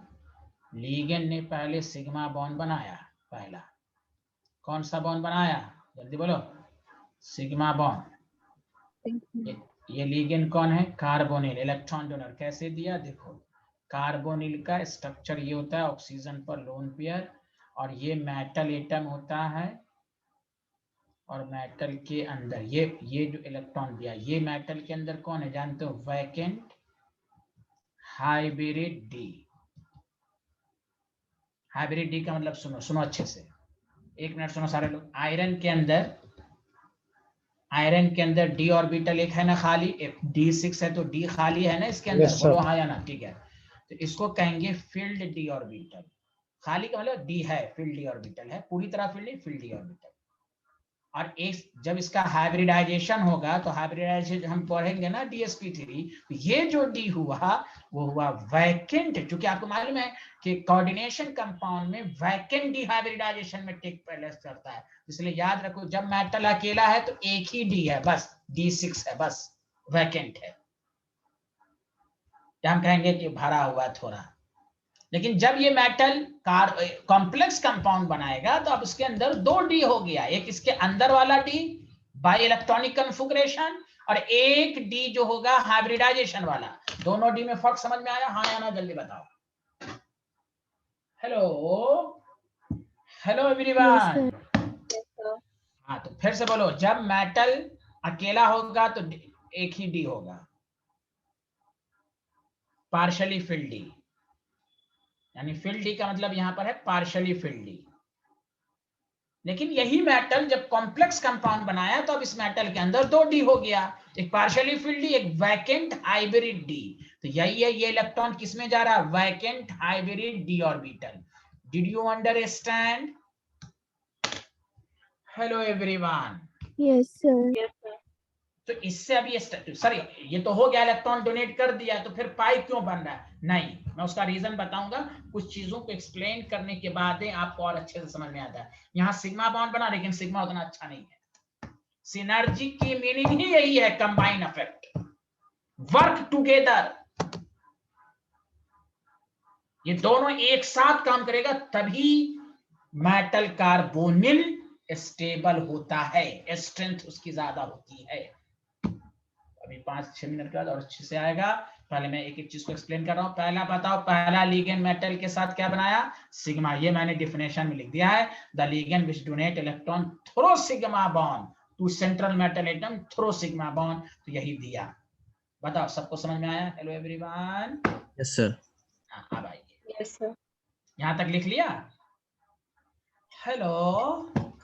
S1: लिगेंड ने पहले सिग्मा बॉन्ड बनाया, पहला कौन सा बॉन्ड बनाया, जल्दी बोलो। Sigma bond. ये लिगेंड कौन है, कार्बोनिल, इलेक्ट्रॉन डोनर। कैसे दिया, देखो कार्बोनिल का स्ट्रक्चर ये होता है, ऑक्सीजन पर लोन पेयर, और ये मेटल एटम होता है, और मेटल के अंदर ये जो इलेक्ट्रॉन दिया, ये मेटल के अंदर कौन है जानते हो, vacant hybrid D. Hybrid D का मतलब सुनो अच्छे से, एक मिनट सुनो सारे लोग। आयरन के अंदर डी ऑर्बिटल एक है ना खाली, D6 है तो डी खाली है ना इसके अंदर।
S6: Yes,
S1: बोलो हाँ या ना, ठीक है। तो इसको कहेंगे फील्ड डी ऑर्बिटल। खाली का मतलब डी है, फील्ड डी ऑर्बिटल है, पूरी तरह फील्ड नहीं, फील्ड डी ऑर्बिटल। और एक जब इसका हाइब्रिडाइजेशन होगा तो हाइब्रिडाइजेशन हम पढ़ेंगे ना DsP3, तो ये जो डी हुआ वो हुआ वैकेंट। क्योंकि आपको मालूम है कि कोऑर्डिनेशन कंपाउंड में वैकेंट डी हाइब्रिडाइजेशन में टेक प्लेस करता है। इसलिए याद रखो जब मेटल अकेला है तो एक ही डी है बस, D6 है बस, वैकेंट है। हम कहेंगे कि भरा हुआ थोड़ा। लेकिन जब ये मेटल कॉम्प्लेक्स कंपाउंड बनाएगा तो अब उसके अंदर दो डी हो गया, एक इसके अंदर वाला डी बाय इलेक्ट्रॉनिक कन्फिगरेशन, और एक डी जो होगा हाइब्रिडाइजेशन वाला। दोनों डी में फर्क समझ में आया, हाँ या ना, जल्दी बताओ। Hello everyone. हाँ तो फिर से बोलो, जब मेटल अकेला होगा तो एक ही डी होगा, पार्शियली फिल्ड डी। यानी फिल्ड डी का मतलब यहां पर है पार्शियली फिल्ड डी। लेकिन यही मेटल जब कॉम्प्लेक्स कंपाउंड बनाया तो अब इस मेटल के अंदर दो डी हो गया, एक पार्शियली फिल्ड डी, एक वैकेंट हाइब्रिड डी। तो यही है, ये इलेक्ट्रॉन किसमें जा रहा है, vacant hybrid D orbital. Did you understand? Hello everyone.
S2: Yes sir.
S1: तो इससे अभी सर ये तो हो गया, इलेक्ट्रॉन डोनेट कर दिया, तो फिर पाई क्यों बन रहा है? नहीं, मैं उसका रीजन बताऊंगा। कुछ चीजों को एक्सप्लेन करने के बाद आपको और अच्छे से समझ में आता है। यहाँ सिग्मा बॉन्ड बना, लेकिन सिग्मा उतना अच्छा नहीं है। सिनर्जी की मीनिंग ही यही है, कंबाइन इफेक्ट, वर्क टुगेदर। ये दोनों एक साथ काम करेगा तभी मेटल कार्बोनिल स्टेबल होता है, स्ट्रेंथ उसकी ज्यादा होती है। अभी 5-6 मिनट के बाद और अच्छे से आएगा। पहले मैं एक एक चीज को एक्सप्लेन कर रहा हूं। पहला बताओ, पहला लिगेंड मेटल के साथ क्या बनाया, सिग्मा। ये मैंने डिफिनेशन में लिख दिया है, the ligand which donate electron through sigma bond to central metal atom through sigma bond, तो यही दिया। बताओ सबको समझ में आया? Hello everyone.
S4: Yes sir.
S1: हाँ अब आइए,
S2: Yes, sir.
S1: यहाँ तक लिख लिया? Hello,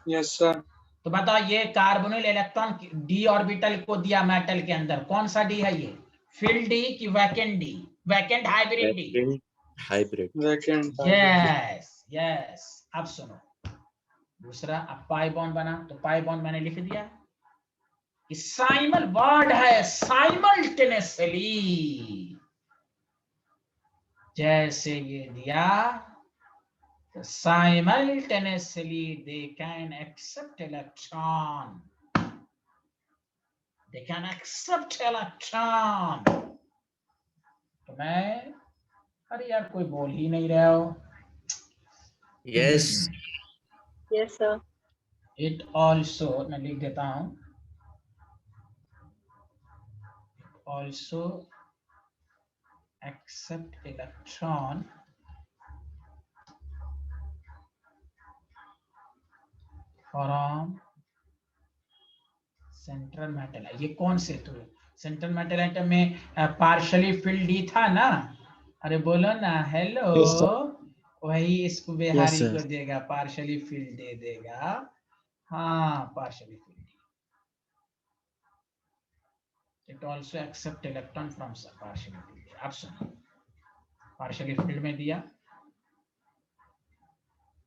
S8: yes sir.
S1: तो बताओ ये कार्बोनिल इलेक्ट्रॉन डी ऑर्बिटल को दिया मेटल के अंदर, कौन सा डी है ये? फिल्ड डी कि vacant D? Vacant hybrid D?
S5: Vacant hybrid.
S8: Vacant.
S1: Yes yes. अब सुनो दूसरा, अब पाई बॉन्ड बना, तो पाई बॉन्ड मैंने लिख दिया कि साइमल वर्ड है, साइमल्टेनियसली, जैसे ये दिया simultaneously they can accept electron, they can accept electron। तो मैं, अरे यार कोई बोल ही नहीं रहा हो।
S5: Yes.
S2: Yes, sir.
S1: It also, मैं लिख देता हूं, also accept electron from central metal. ये कौन से? तो सेंट्रल मेटल एटम में पार्शियली फिल्ड डी था ना? अरे बोलो ना हेलो।
S6: Yes, sir.
S1: वही इसको बिहारी
S4: sir.
S1: को देगा, पार्शियली फिल्ड दे देगा। हाँ partially filled. It also accept electron from partially filled. अब सुनो, पार्शियली फिल्ड में दिया।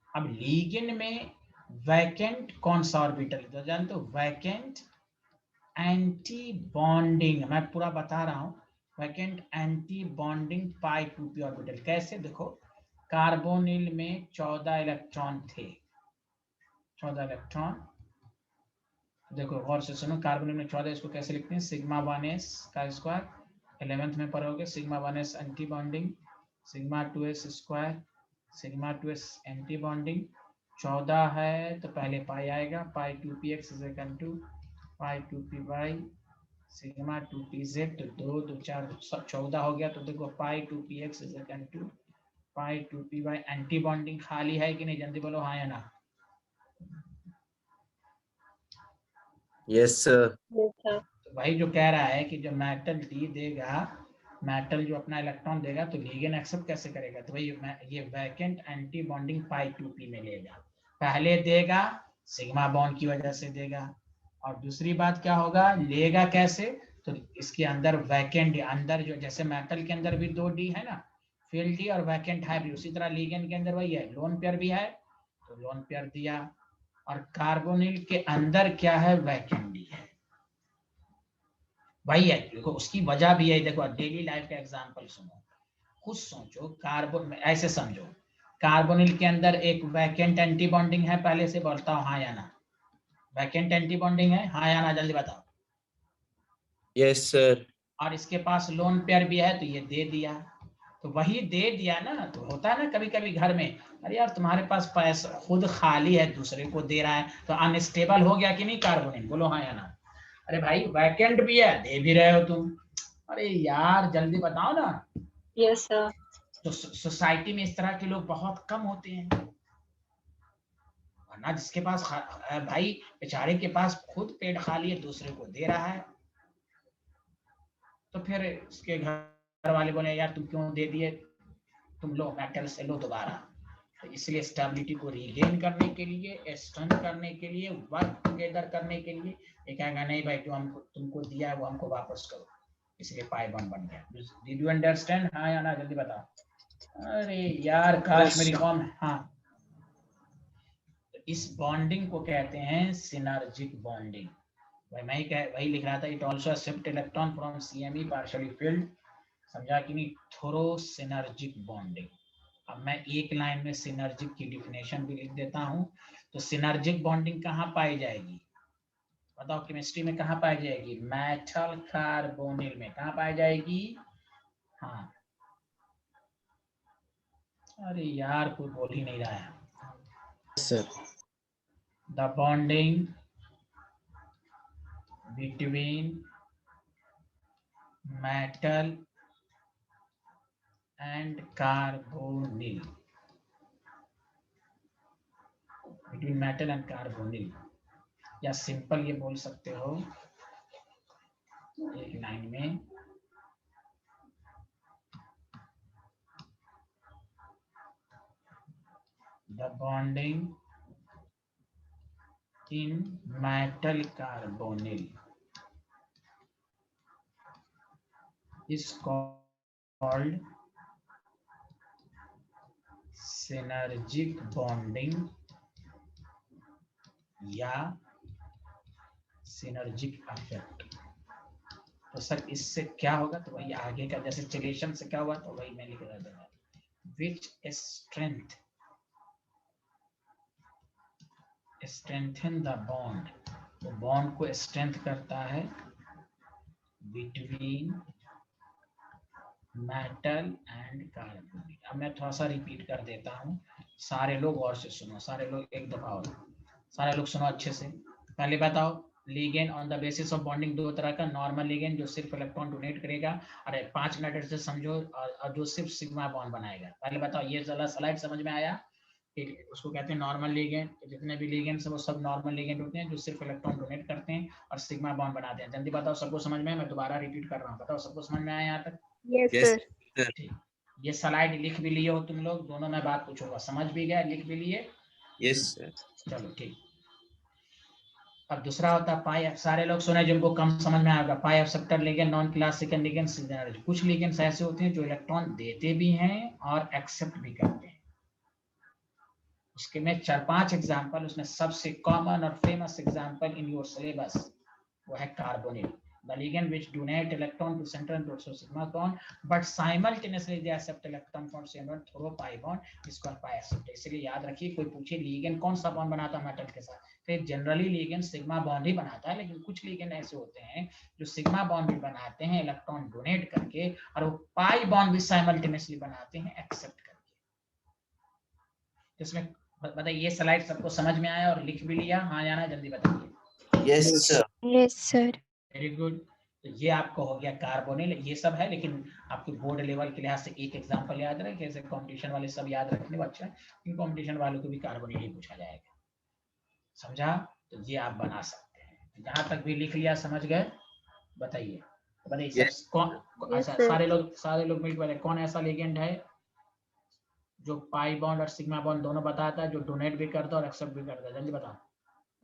S1: अब लीगेंड में वैकेंट कौन सा ऑर्बिटल तो जानते हो? वैकेंट एंटी बॉन्डिंग, मैं पूरा बता रहा हूं। वैकेंट एंटी बॉन्डिंग पाई 2p ऑर्बिटल। कैसे? देखो कार्बोनिल में 14 इलेक्ट्रॉन थे, 14 इलेक्ट्रॉन। देखो गौर से सुनो, कार्बोनिल में 14, इसको कैसे लिखते हैं? सिग्मा 1s का स्क्वायर, 11th में पढ़ोगे। Sigma 1s anti bonding, sigma 2s square, sigma 2s anti bonding. 14 है तो पहले पाई आएगा, pi 2px is equal to pi 2py sigma 2pz, तो 2 2 4 14 हो गया। तो देखो pi 2px is equal to pi 2py। Anti bonding खाली है कि नहीं? जल्दी बोलो हाँ या ना।
S5: Yes sir.
S2: Yes, sir.
S1: तो भाई जो कह रहा है कि जो मेटल डी देगा, मेटल जो अपना इलेक्ट्रॉन देगा, तो लिगेंड एक्सेप्ट कैसे करेगा? तो भाई ये वैकेंट एंटी बॉन्डिंग पाई 2p में लेगा। पहले देगा सिग्मा बॉन्ड की वजह से देगा, और दूसरी बात क्या होगा, लेगा कैसे? तो इसके अंदर वैकेंट, अंदर जो जैसे मेटल के अंदर भी 2 डी है ना, फील्ड डी और वैकेंट है भी, उसी तरह लिगेंड के अंदर वही है, लोन पेयर भी है, तो लोन पेयर दिया। और कार्बोनिल के अंदर क्या है? वैकेंट डी है। वही है, देखो उसकी वजह भी है। देखो डेली लाइफ का एग्जांपल सुनो, खुद सोचो। कार्बन ऐसे समझो, कार्बोनिल के अंदर एक वैकेंट एंटी बॉन्डिंग है, पहले से बोलता हूँ हाँ या ना? वैकेंट एंटी बॉन्डिंग है, हाँ या ना? जल्दी बताओ।
S5: Yes sir.
S1: और इसके पास लोन पेयर भी है, तो ये दे दिया। तो वही दे दिया ना, तो होता है ना कभी कभी घर में, अरे यार तुम्हारे पास पैसा खुद खाली है, दूसरे को दे रहा है, तो अनस्टेबल हो गया कि नहीं कार्बोनिल? बोलो हाँ या ना। अरे भाई वैकेंट भी है, दे भी रहे हो तुम, अरे यार जल्दी बताओ ना।
S2: Yes, sir.
S1: तो सोसाइटी में इस तरह के लोग बहुत कम होते हैं, वरना जिसके पास भाई बेचारे के पास खुद पेट खाली है, दूसरे को दे रहा है। तो फिर उसके घर वाले बोले यार तुम क्यों दे दिए, तुम लो मेटल से लो दोबारा। तो इसलिए स्टेबिलिटी को रीगेन करने के लिए, स्ट्रेंथ करने के लिए, वर्क टुगेदर करने के लिए ये कहेगा नहीं भाई जो हमको तुमको दिया है वो हमको वापस करो, इसलिए पाई बॉन्ड बन गया। Did you understand? हाँ या ना? जल्दी बताओ। अरे यार काश मेरी कॉम। हाँ, तो इस बॉन्डिंग को कहते हैं सिनर्जिक बॉन्डिंग। वही लिख रहा था, it also accept electron from CME partially filled. समझा कि नहीं? Through synergic bonding. अब मैं एक लाइन में सिनर्जिक की डिफिनेशन भी लिख देता हूं। तो सिनर्जिक बॉन्डिंग कहाँ पाई जाएगी? बताओ केमिस्ट्री में कहाँ पाई जाएगी? मेटल कार्बोनिल में। कहाँ पाई जाएगी? हाँ, अरे यार कोई बोल ही नहीं रहा है।
S4: Sir.
S1: The bonding between metal and carbonyl, between metal and carbonyl या सिंपल ये बोल सकते हो एक लाइन में, the bonding in metal carbonyl is called synergic bonding या synergic effect। तो सर इससे क्या होगा, तो वही आगे का जैसे चिलेशन से क्या हुआ तो वही मैं लिख रहा था, which strengthen the bond, तो बॉन्ड को स्ट्रेंथ करता है between मेटल एंड कार्बन। अब मैं थोड़ा सा रिपीट कर देता हूँ, सारे लोग और से सुनो, सारे लोग एक दफा और, सारे लोग सुनो अच्छे से। पहले बताओ, ligand on the basis of bonding दो तरह का, नॉर्मल लिगेंड जो सिर्फ इलेक्ट्रॉन डोनेट करेगा, अरे 5 मिनट से समझो, और जो सिर्फ सिग्मा बॉन्ड बनाएगा। पहले बताओ, ये जरा स्लाइड समझ में आया? उसको कहते हैं नॉर्मल लिगेंड। जितने भी लिगेंड्स हैं वो सब नॉर्मल लिगेंड होते हैं जो सिर्फ इलेक्ट्रॉन डोनेट करते हैं और सिग्मा बॉन्ड बनाते हैं। जल्दी बताओ, सबको समझ में? मैं दोबारा रिपीट कर रहा हूँ, बताओ सबको समझ में आया यहाँ तक?
S2: Yes,
S5: Yes,
S2: sir.
S1: ठीक, ये स्लाइड लिख भी लिए हो तुम लोग दोनों, मैं बात पूछूंगा, समझ भी गया, लिख भी लिए?
S5: yes, sir.
S1: चलो ठीक। अब दूसरा होता है पाई, सारे लोग सुने जिनको कम समझ में आएगा, पाई acceptor ligand, non classical ligand, signal. कुछ लिगेंड्स ऐसे होते हैं जो इलेक्ट्रॉन देते भी हैं और एक्सेप्ट भी करते हैं। उसके में 4-5 एग्जांपल, उसमें सबसे कॉमन और famous example in your syllabus वो है carbonyl, the ligand which donate electron to center and to sigma bond but simultaneously they accept electron from center through pi bond, इसको pi accept। इसलिए याद रखिए, कोई पूछे ligand कौन सा बॉन्ड बनाता है मेटल के साथ, तो जनरली ligand सिग्मा बॉन्ड ही बनाता है, लेकिन कुछ ligand ऐसे होते हैं जो सिग्मा बॉन्ड भी बनाते हैं इलेक्ट्रॉन डोनेट करके, और वो पाई बॉन्ड भी साइमल्टेनियसली बनाते हैं एक्सेप्ट करके। इसमें बताइए, ये स्लाइड सबको समझ में आया और लिख भी लिया? हाँ या ना, जल्दी बताइए।
S5: Yes, sir.
S2: Yes, sir.
S1: Very good. तो ये आपको हो गया कार्बोनिल, ये सब है, लेकिन आपके बोर्ड लेवल के लिहाज से एक एग्जांपल याद रखें, कैसे कंपटीशन वाले सब याद रखने वो अच्छा है, इन कंपटीशन वालों को भी कार्बोनिल ही पूछा जाएगा, समझा? तो ये आप बना सकते हैं। जहां तक भी लिख लिया, समझ गए? बताइए बताइए
S5: Yes.
S1: कौन, अच्छा
S2: sir.
S1: सारे लोग मिलकर कौन ऐसा लिगेंड है जो पाई बॉन्ड और सिग्मा बॉन्ड दोनों बताता है, जो डोनेट भी करता है और एक्सेप्ट भी करता है? जल्दी बताओ।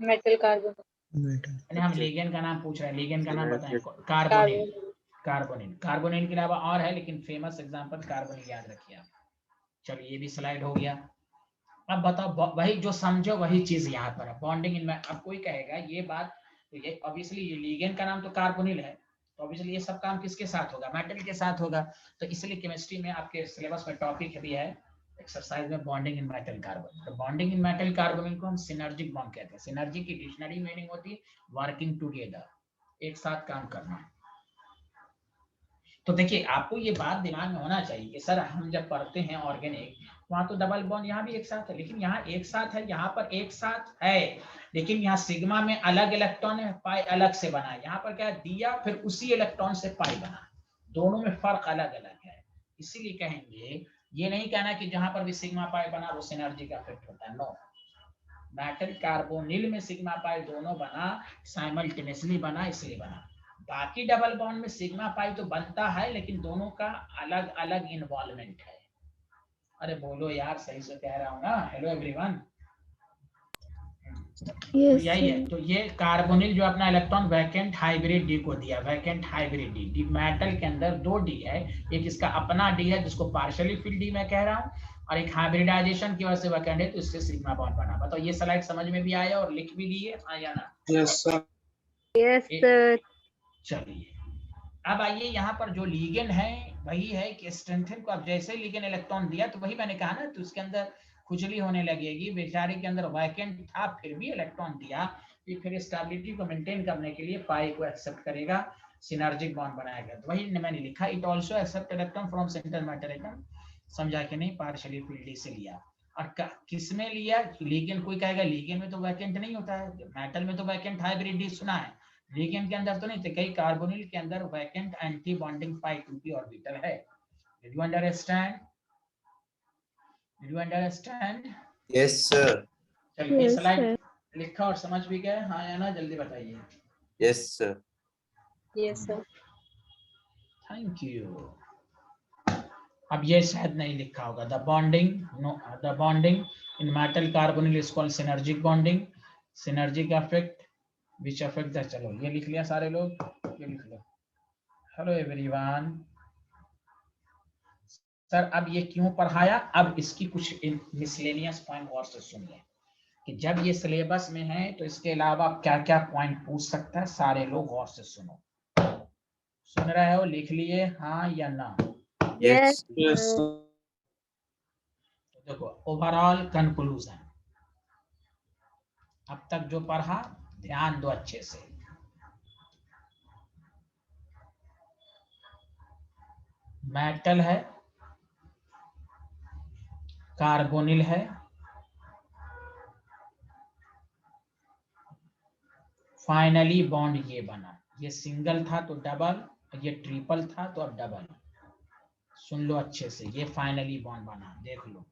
S2: Metal carbon.
S1: नहीं, हम लिगेंड का नाम पूछ रहे हैं, लिगेंड का नाम बताएं।
S2: Carbon.
S1: कार्बोनिल के अलावा और है, लेकिन फेमस एग्जांपल कार्बोनिल याद रखिए आप। चलिए, ये भी स्लाइड हो गया। अब बताओ, वही जो समझो वही चीज यहाँ पर है, बॉन्डिंग इन। अब कोई कहेगा ये बात, तो ये ऑब्वियसली ये लिगेंड का नाम तो कार्बोनिल है, तो ऑब्वियसली ये सब काम किसके साथ होगा? मेटल के साथ होगा। तो इसलिए केमिस्ट्री में आपके सिलेबस में टॉपिक भी है एक्सरसाइज में, बॉन्डिंग इन मेटल कार्बन। तो बॉन्डिंग इन मेटल कार्बोनिल को हम सिनर्जिक बॉन्ड कहते हैं। सिनर्जी की डिक्शनरी मीनिंग होती है वर्किंग टुगेदर, एक साथ काम करना। तो देखिए, आपको ये बात दिमाग में होना चाहिए कि सर हम जब पढ़ते हैं ऑर्गेनिक, वहां तो डबल बॉन्ड यहाँ भी एक साथ है, लेकिन यहाँ एक साथ है, यहाँ पर एक साथ है, लेकिन यहाँ सिग्मा में अलग इलेक्ट्रॉन है, पाई अलग से बना है। यहाँ पर क्या दिया, फिर उसी इलेक्ट्रॉन से पाई बना, दोनों में फर्क अलग अलग है। इसीलिए कहेंगे, ये नहीं कहना कि जहां पर भी सिग्मा पाई बना वो सिनर्जी का इफेक्ट होता है, नो। मेटल कार्बोनिल में सिग्मा पाई दोनों बना, साइमल्टेनियसली बना, इसलिए बना। बाकी डबल बॉन्ड में सिग्मा पाई तो बनता है, लेकिन दोनों का अलग अलग इन्वॉल्वमेंट है। अरे बोलो यार, सही से कह रहा हूँ ना? Hello everyone. तो यही है। तो ये कार्बोनिल जो अपना इलेक्ट्रॉन वैकेंट हाइब्रिड डी को दिया, वैकेंट हाइब्रिड डी मेटल के अंदर 2 डी है, एक इसका अपना डी है जिसको पार्शियली फिल्ड डी मैं कह रहा हूँ, और एक हाइब्रिडाइजेशन की वजह से वैकेंट है, तो इससे सिग्मा बॉन्ड बना। बताओ, ये स्लाइड समझ में भी आया और लिख भी लिए? हाँ या ना?
S8: Yes, sir.
S2: Yes, sir.
S1: चलिए, अब आइए, यहाँ पर जो लिगेंड है वही है कि स्ट्रेंथन को, अब जैसे लिगेंड इलेक्ट्रॉन दिया तो वही मैंने कहा ना, तो उसके अंदर खुजली होने लगेगी, बेचारे के अंदर वैकेंट था फिर भी इलेक्ट्रॉन दिया, फिर स्टेबिलिटी को मेंटेन करने के लिए पाई को एक्सेप्ट करेगा, सिनर्जिक बॉन्ड बनाएगा। तो वही मैंने लिखा, it also accept electron from centre metal atom. समझा कि नहीं? पार्शियली फील्ड से लिया। और किसमें लिया? लिगेंड। कोई कहेगा लिगेंड में तो वैकेंट नहीं होता है, मेटल में तो वैकेंट हाइब्रिड डी सुना है, लिगेंड के अंदर तो नहीं थे। कई कार्बोनिल के अंदर वैकेंट एंटी बॉन्डिंग पाई 2p ऑर्बिटल है। Did you understand? Did you understand?
S5: Yes, sir.
S1: चलिए,
S2: Yes, sir.
S1: लिखा और समझ भी गए, हाँ या ना, जल्दी बताइए।
S5: Yes, sir.
S2: Yes, sir.
S1: Thank you. अब ये शायद नहीं लिखा होगा, the bonding, no, the bonding in metal carbonyl is called synergic bonding, synergic effect which affect the, चलो ये लिख लिया सारे लोग, ये लिख लो। Hello everyone. सर अब ये क्यों पढ़ाया, अब इसकी कुछ मिसलेनियस पॉइंट और से सुनिए कि जब ये सिलेबस में है तो इसके अलावा क्या क्या पॉइंट पूछ सकता है, सारे लोग गौर से सुनो। सुन रहे हो, लिख लिए हाँ या ना?
S5: Yes.
S8: Yes,
S2: sir.
S8: sir.
S1: देखो ओवरऑल कंक्लूजन, अब तक जो पढ़ा ध्यान दो अच्छे से। मेटल है, कार्बोनिल है, फाइनली बॉन्ड ये बना, ये सिंगल था तो डबल, ये ट्रिपल था तो अब डबल। सुन लो अच्छे से, ये फाइनली बॉन्ड बना, देख लो।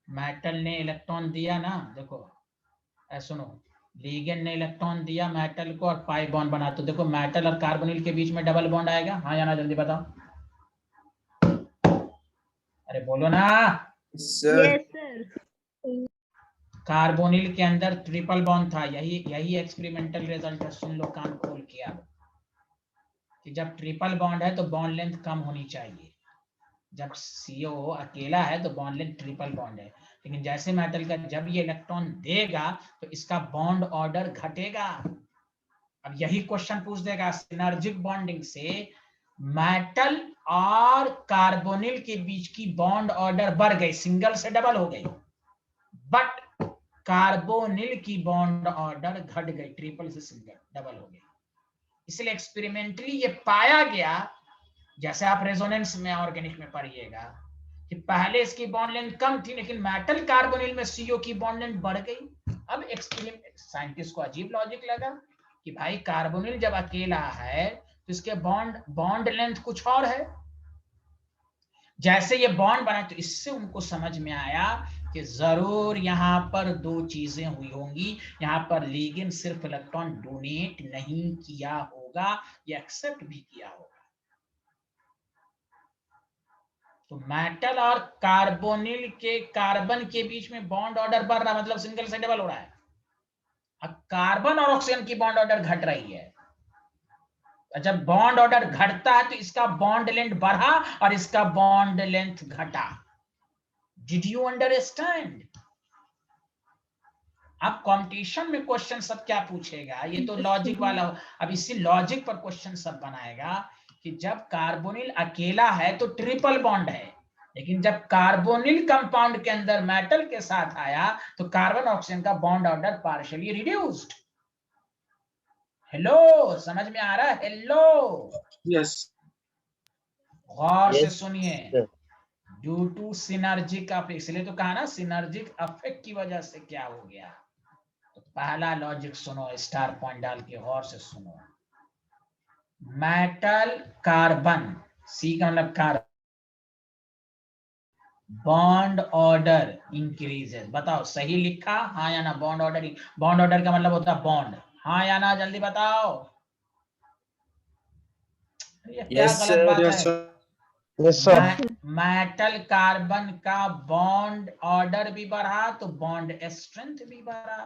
S1: मेटल ने इलेक्ट्रॉन दिया ना, देखो सुनो, लिगेंड ने इलेक्ट्रॉन दिया मेटल को और पाई बॉन्ड बना, तो देखो मेटल और कार्बोनिल के बीच में डबल बॉन्ड आएगा, हाँ या ना, जल्दी बताओ। अरे बोलो ना।
S5: Yes, sir.
S2: Yes, sir.
S1: Carbonyl के अंदर ट्रिपल बॉन्ड था, यही एक्सपेरिमेंटल रिजल्ट है, सुन लो कान खोल के अब, कि जब ट्रिपल बॉन्ड है तो बॉन्ड लेंथ कम होनी चाहिए, जब CO अकेला है तो बॉन्ड लेंथ ट्रिपल बॉन्ड है, लेकिन जैसे मेटल का जब ये इलेक्ट्रॉन देगा तो इसका बॉन्ड ऑर्डर घटेगा। अब यही क्वेश्चन पूछ देगा, सिनर्जिक बॉन्डिंग से मेटल और कार्बोनिल के बीच की बॉन्ड ऑर्डर बढ़ गई, सिंगल से डबल हो गई, बट कार्बोनिल की बॉन्ड ऑर्डर घट गई, ट्रिपल से सिंगल डबल हो गई। इसलिए एक्सपेरिमेंटली ये पाया गया, जैसे आप रेजोनेंस में ऑर्गेनिक में पढ़िएगा कि पहले इसकी बॉन्ड लेंथ कम थी, लेकिन मेटल कार्बोनिल में CO की बॉन्ड लेंथ बढ़ गई। अब एक्सपेरिमेंट साइंटिस्ट को अजीब लॉजिक लगा कि भाई कार्बोनिल जब अकेला है तो इसके बॉन्ड लेंथ कुछ और है, जैसे ये बॉन्ड बना तो इससे उनको समझ में आया कि जरूर यहां पर दो चीजें हुई होंगी, यहां पर लिगेंड सिर्फ इलेक्ट्रॉन डोनेट नहीं किया होगा, या एक्सेप्ट भी किया होगा। तो मेटल और कार्बोनिल के कार्बन के बीच में बॉन्ड ऑर्डर बढ़ रहा है, मतलब सिंगल से डबल हो रहा है। अब कार्बन और ऑक्सीजन की बॉन्ड ऑर्डर घट रही है, जब बॉन्ड ऑर्डर घटता है तो इसका बॉन्ड लेंथ बढ़ा और इसका बॉन्ड लेंथ घटा। Did you understand? अब कंपटीशन में क्वेश्चन सब क्या पूछेगा, ये तो लॉजिक वाला, अब इसी लॉजिक पर क्वेश्चन सब बनाएगा कि जब कार्बोनिल अकेला है तो ट्रिपल बॉन्ड है, लेकिन जब कार्बोनिल कंपाउंड के अंदर मेटल के साथ आया तो कार्बन ऑक्सीजन का bond order partially reduced. Hello, समझ में आ रहा है? Hello,
S8: Yes.
S1: गौर से
S4: Yes,
S1: सुनिए।
S4: sir.
S1: Due to synergic affect, इसलिए तो कहा ना सिनर्जिक अफेक्ट की वजह से क्या हो गया। तो पहला लॉजिक सुनो, स्टार पॉइंट डाल के गौर से सुनो। मेटल कार्बन, C का मतलब कार्बन, बॉन्ड ऑर्डर इंक्रीजेस, बताओ सही लिखा हाँ या ना? बॉन्ड ऑर्डर का मतलब होता है बॉन्ड, हाँ या ना, जल्दी बताओ। ये क्या
S5: Yes,
S1: गलत
S5: sir.
S1: बात
S8: Yes,
S1: है?
S8: sir.
S6: Yes, sir.
S1: Metal carbon का बॉन्ड ऑर्डर भी बढ़ा तो बॉन्ड स्ट्रेंथ भी बढ़ा,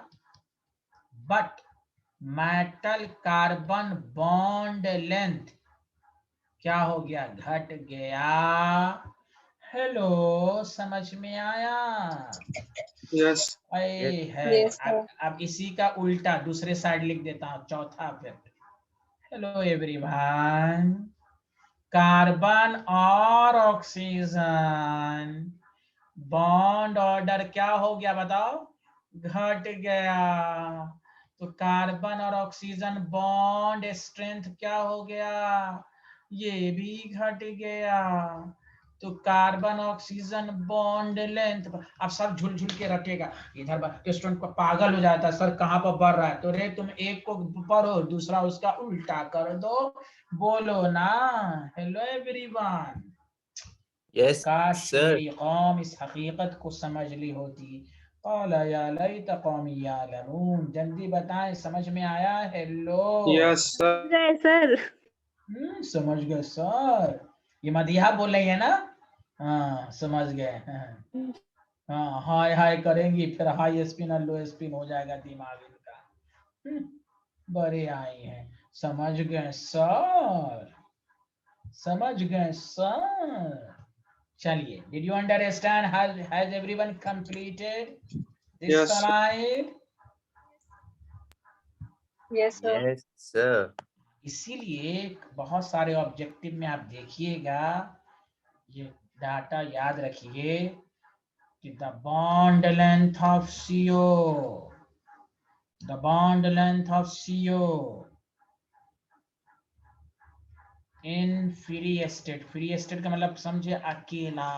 S1: but metal carbon bond length क्या हो गया? घट गया। हेलो, समझ में आया?
S8: Yes.
S1: है
S2: Yes, sir.
S1: अब इसी का उल्टा दूसरे साइड लिख देता हूं, चौथा इफेक्ट। हेलो एवरीवन, कार्बन और ऑक्सीजन बॉन्ड ऑर्डर क्या हो गया बताओ? घट गया। तो कार्बन और ऑक्सीजन बॉन्ड स्ट्रेंथ क्या हो गया? ये भी घट गया। तो कार्बन ऑक्सीजन बॉन्ड लेंथ, अब सब झुल झुल के रखेगा, इधर स्टूडेंट को पागल हो जाता है, सर कहाँ पर बढ़ रहा है? तो रे तुम एक को पढ़ो, दूसरा उसका उल्टा कर दो, बोलो ना। हेलो एवरीवन,
S5: Yes,
S1: काश
S5: sir.
S1: मेरी कौम इस हकीकत को समझ ली होती क़ाला या लैत क़ौमी यालमून। जल्दी बताएं, समझ में आया? Hello
S8: Yes, sir.
S3: सर
S1: समझ गए सर। ये मदिहा बोल रही है ना? हाँ समझ गए। हाँ हाय हाय करेंगी, फिर हाई स्पिन और लो स्पिन हो जाएगा दिमाग इनका। बड़े आए हैं। समझ गए सर, समझ गए सर। चलिए, did you understand? Has everyone completed this
S8: Yes, sir.
S1: Slide?
S2: Yes, sir.
S5: Yes, sir.
S1: इसीलिए बहुत सारे ऑब्जेक्टिव में आप देखिएगा, ये डाटा याद रखिए कि the bond length of CO, the bond length of CO in free state. Free state का मतलब समझे अकेला।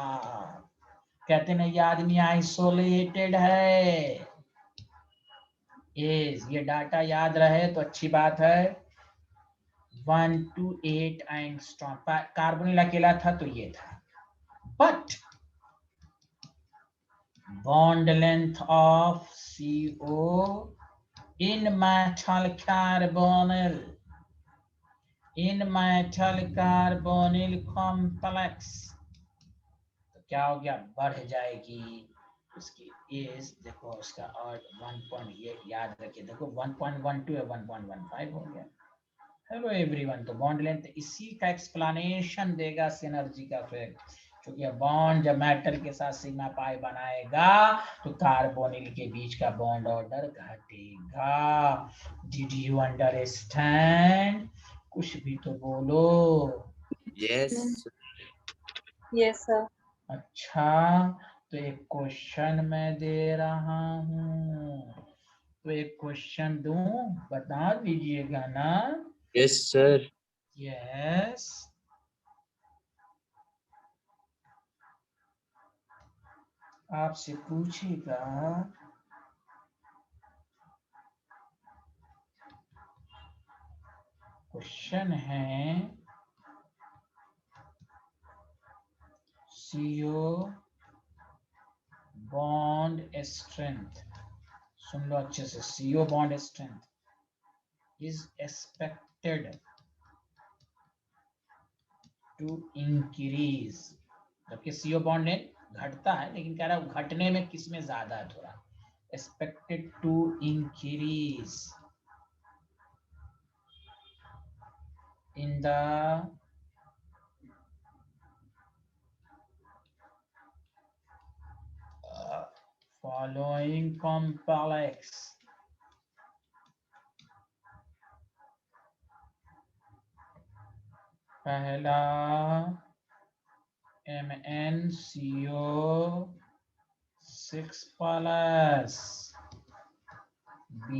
S1: कहते नहीं ये आदमी आइसोलेटेड है। ये डाटा याद रहे तो अच्छी बात है। 1 to 8 एंगस्ट्रॉम। कार्बोनिल अकेला था तो ये था। But bond length of CO in metal carbonyl, in metal carbonyl complex तो क्या हो गया? बढ़ जाएगी। उसकी एज देखो, उसका और 1 पॉइंट, ये याद रखिए, देखो 1.12 है, 1.15 हो गया। हेलो एवरीवन, तो बॉन्ड लेंथ इसी का एक्सप्लेनेशन देगा सिनर्जी का इफेक्ट। क्योंकि बॉन्ड जब मेटल के साथ सिग्मा पाई बनाएगा तो कार्बोनिल के बीच का बॉन्ड ऑर्डर घटेगा। Did you understand? कुछ भी तो बोलो।
S5: Yes.
S2: Yes, sir.
S1: अच्छा, तो एक क्वेश्चन मैं दे रहा हूँ, तो एक क्वेश्चन दूं, बता दीजिएगा ना?
S5: Yes, sir.
S1: यस। आपसे पूछेगा क्वेश्चन है CO बॉन्ड स्ट्रेंथ। सुन लो अच्छे से। CO bond strength is expected to increase. जबकि CO बॉन्ड घटता है, लेकिन कह रहा है घटने में किस में ज्यादा है थोड़ा। Expected to increase in the following complex. पहला MnCO6 plus B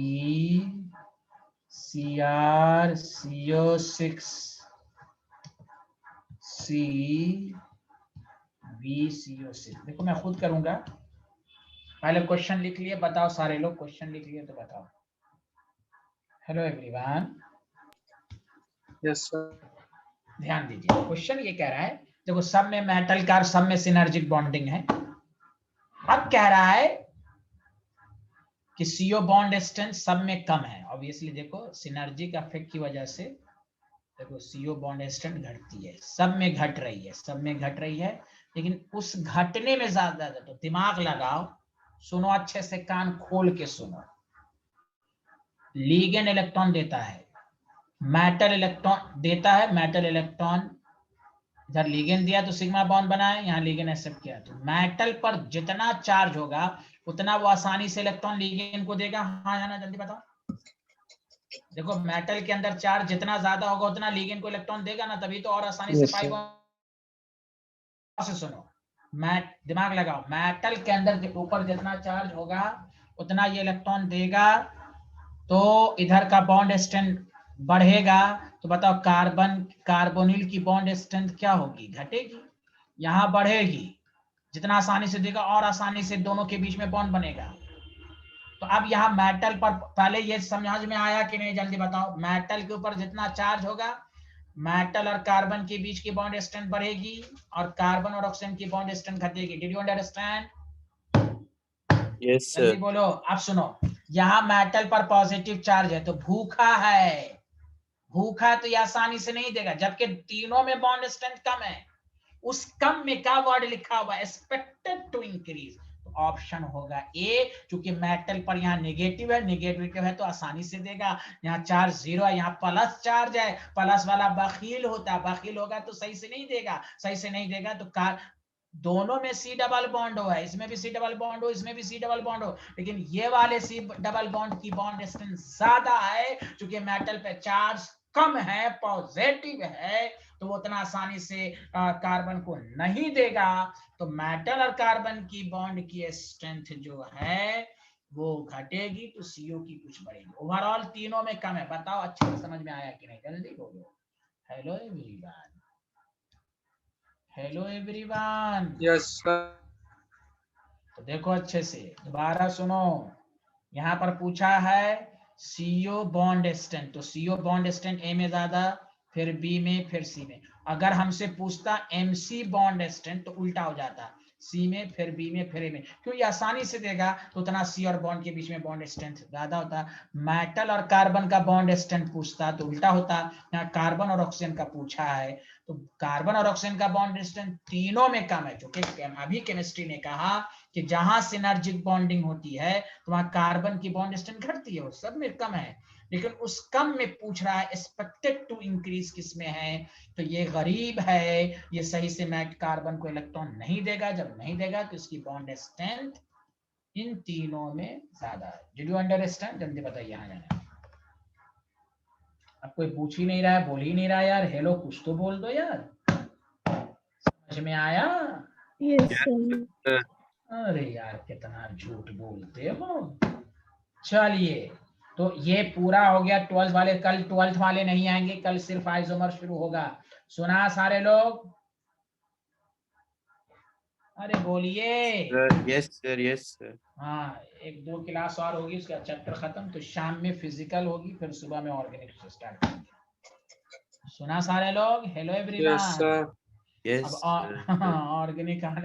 S1: CrCO6 C BCO6। देखो मैं खुद करूंगा। पहले क्वेश्चन लिख लिए, बताओ सारे लोग क्वेश्चन लिख लिए तो बताओ। Hello everyone,
S8: yes, sir.
S1: ध्यान दीजिए। क्वेश्चन ये कह रहा है, देखो सब में मेटल का, सब में सिनर्जिक बॉन्डिंग है। अब कह रहा है कि CO बॉन्ड स्ट्रेंथ सब में कम है। ऑब्वियसली देखो सिनर्जिक इफेक्ट की वजह से देखो CO बॉन्ड स्ट्रेंथ घटती है, सब में घट रही है, सब में घट रही है। लेकिन उस घटने में ज्यादा, तो दिमाग लगाओ, सुनो अच्छे से, कान खोल के सुनो। लीगेंड इलेक्ट्रॉन देता है, मेटल इलेक्ट्रॉन देता है, मेटल इलेक्ट्रॉन इधर लीगेंड दिया तो सिग्मा बॉन्ड बनाए, यहाँ लीगेंड एक्सेप्ट किया। तो मेटल पर जितना चार्ज होगा उतना वो आसानी से इलेक्ट्रॉन लीगेंड को देगा। हाँ या ना, जल्दी बताओ। देखो मेटल के अंदर चार्ज जितना ज्यादा होगा उतना लीगेंड को इलेक्ट्रॉन देगा ना, तभी तो और आसानी से
S6: Yes,
S1: पाई
S6: sir.
S1: बॉन्ड से। सुनो, दिमाग लगाओ, मेटल के अंदर ऊपर जितना चार्ज होगा उतना ये इलेक्ट्रॉन देगा, तो इधर का बॉन्ड स्ट्रेंथ बढ़ेगा। तो बताओ कार्बोनिल की बॉन्ड स्ट्रेंथ क्या होगी? घटेगी। यहाँ बढ़ेगी, जितना आसानी से देगा और आसानी से दोनों के बीच में बॉन्ड बनेगा। तो अब यहाँ मेटल पर, पहले ये समझ में आया कि नहीं? जल्दी बताओ। मेटल के ऊपर जितना चार्ज होगा, मेटल और कार्बन के बीच की बॉन्ड स्ट्रेंथ बढ़ेगी और कार्बन और ऑक्सीजन की बॉन्ड स्ट्रेंथ घटेगी। Did you understand?
S5: Yes,
S1: जल्दी
S5: sir.
S1: बोलो। अब सुनो, यहाँ मेटल पर पॉजिटिव चार्ज है तो भूखा है, भूखा तो ये आसानी से नहीं देगा, जबकि तीनों में बॉन्ड स्ट्रेंथ कम है। उस कम में क्या वर्ड लिखा हुआ है? Expected to increase. तो ऑप्शन होगा ए, क्योंकि मेटल पर यहाँ नेगेटिव है तो आसानी से देगा। यहाँ चार्ज 0 है, यहाँ प्लस चार्ज है, प्लस वाला बखील होता है, बखील होगा तो सही से नहीं देगा, सही से नहीं देगा तो दोनों में सी डबल बॉन्ड हो है, इसमें भी सी डबल बॉन्ड हो, इसमें भी सी डबल बॉन्ड हो, लेकिन ये वाले सी डबल बॉन्ड की बॉन्ड स्ट्रेंथ ज्यादा है, क्योंकि मेटल पे चार्ज कम है, पॉजिटिव है, तो वो उतना आसानी से कार्बन को नहीं देगा। तो मेटल और कार्बन की बॉन्ड की स्ट्रेंथ जो है वो घटेगी, तो सीओ की कुछ बढ़ेगी। ओवरऑल तीनों में कम है। बताओ अच्छे से समझ में आया कि नहीं? जल्दी बोलो। Hello everyone, hello everyone.
S8: Yes, sir.
S1: तो देखो अच्छे से, दोबारा सुनो। यहाँ पर पूछा है सीओ बॉन्ड स्ट्रेंथ, तो सीओ बॉन्ड स्ट्रेंथ ए में ज्यादा, फिर बी में, फिर सी में। अगर हमसे पूछता एमसी बॉन्ड स्ट्रेंथ तो उल्टा हो जाता, सी में, फिर बी में, फिर ए में, क्यों? ये आसानी से देगा तो उतना सी और बॉन्ड के बीच में बॉन्ड स्ट्रेंथ ज्यादा होता। मेटल और कार्बन का बॉन्ड स्ट्रेंथ पूछता तो उल्टा होता। यहाँ कार्बन और ऑक्सीजन का पूछा है, तो कार्बन और ऑक्सीजन का बॉन्ड स्ट्रेंथ तीनों में कम है, जो कि अभी केमिस्ट्री ने कहा कि जहां सिनर्जिक बॉन्डिंग होती है तो वहां कार्बन की बॉन्ड स्ट्रेंथ घटती है, वो सब में कम है। लेकिन उस कम में पूछ रहा है एक्सपेक्टेड टू इंक्रीज किसमें है, तो ये गरीब है, ये सही से मैट कार्बन को इलेक्ट्रॉन नहीं देगा। जब नहीं देगा तो इसकी बॉन्ड स्ट्रेंथ इन तीनों में ज्यादा है। Did you understand? जल्दी बताइए। यहाँ जाना, अब कोई पूछ ही नहीं रहा है, बोल ही नहीं रहा यार। हेलो, कुछ तो बोल दो यार। समझ में आया?
S3: Yes sir.
S1: अरे यार कितना झूठ बोलते हो। चलिए, तो ये पूरा हो गया 12th वाले। कल 12th वाले नहीं आएंगे, कल सिर्फ आइसोमर शुरू होगा। सुना सारे लोग? अरे बोलिए।
S5: Sir, yes, sir. Yes, sir.
S1: हाँ, 1-2 क्लास और होगी, उसका चैप्टर खत्म, तो शाम में फिजिकल होगी, फिर सुबह में ऑर्गेनिक से स्टार्ट करेंगे। सुना सारे लोग? Hello
S8: Yes,
S1: everyone.
S8: sir.
S5: Yes,
S1: अब
S5: sir.
S1: ऑर्गेनिक आने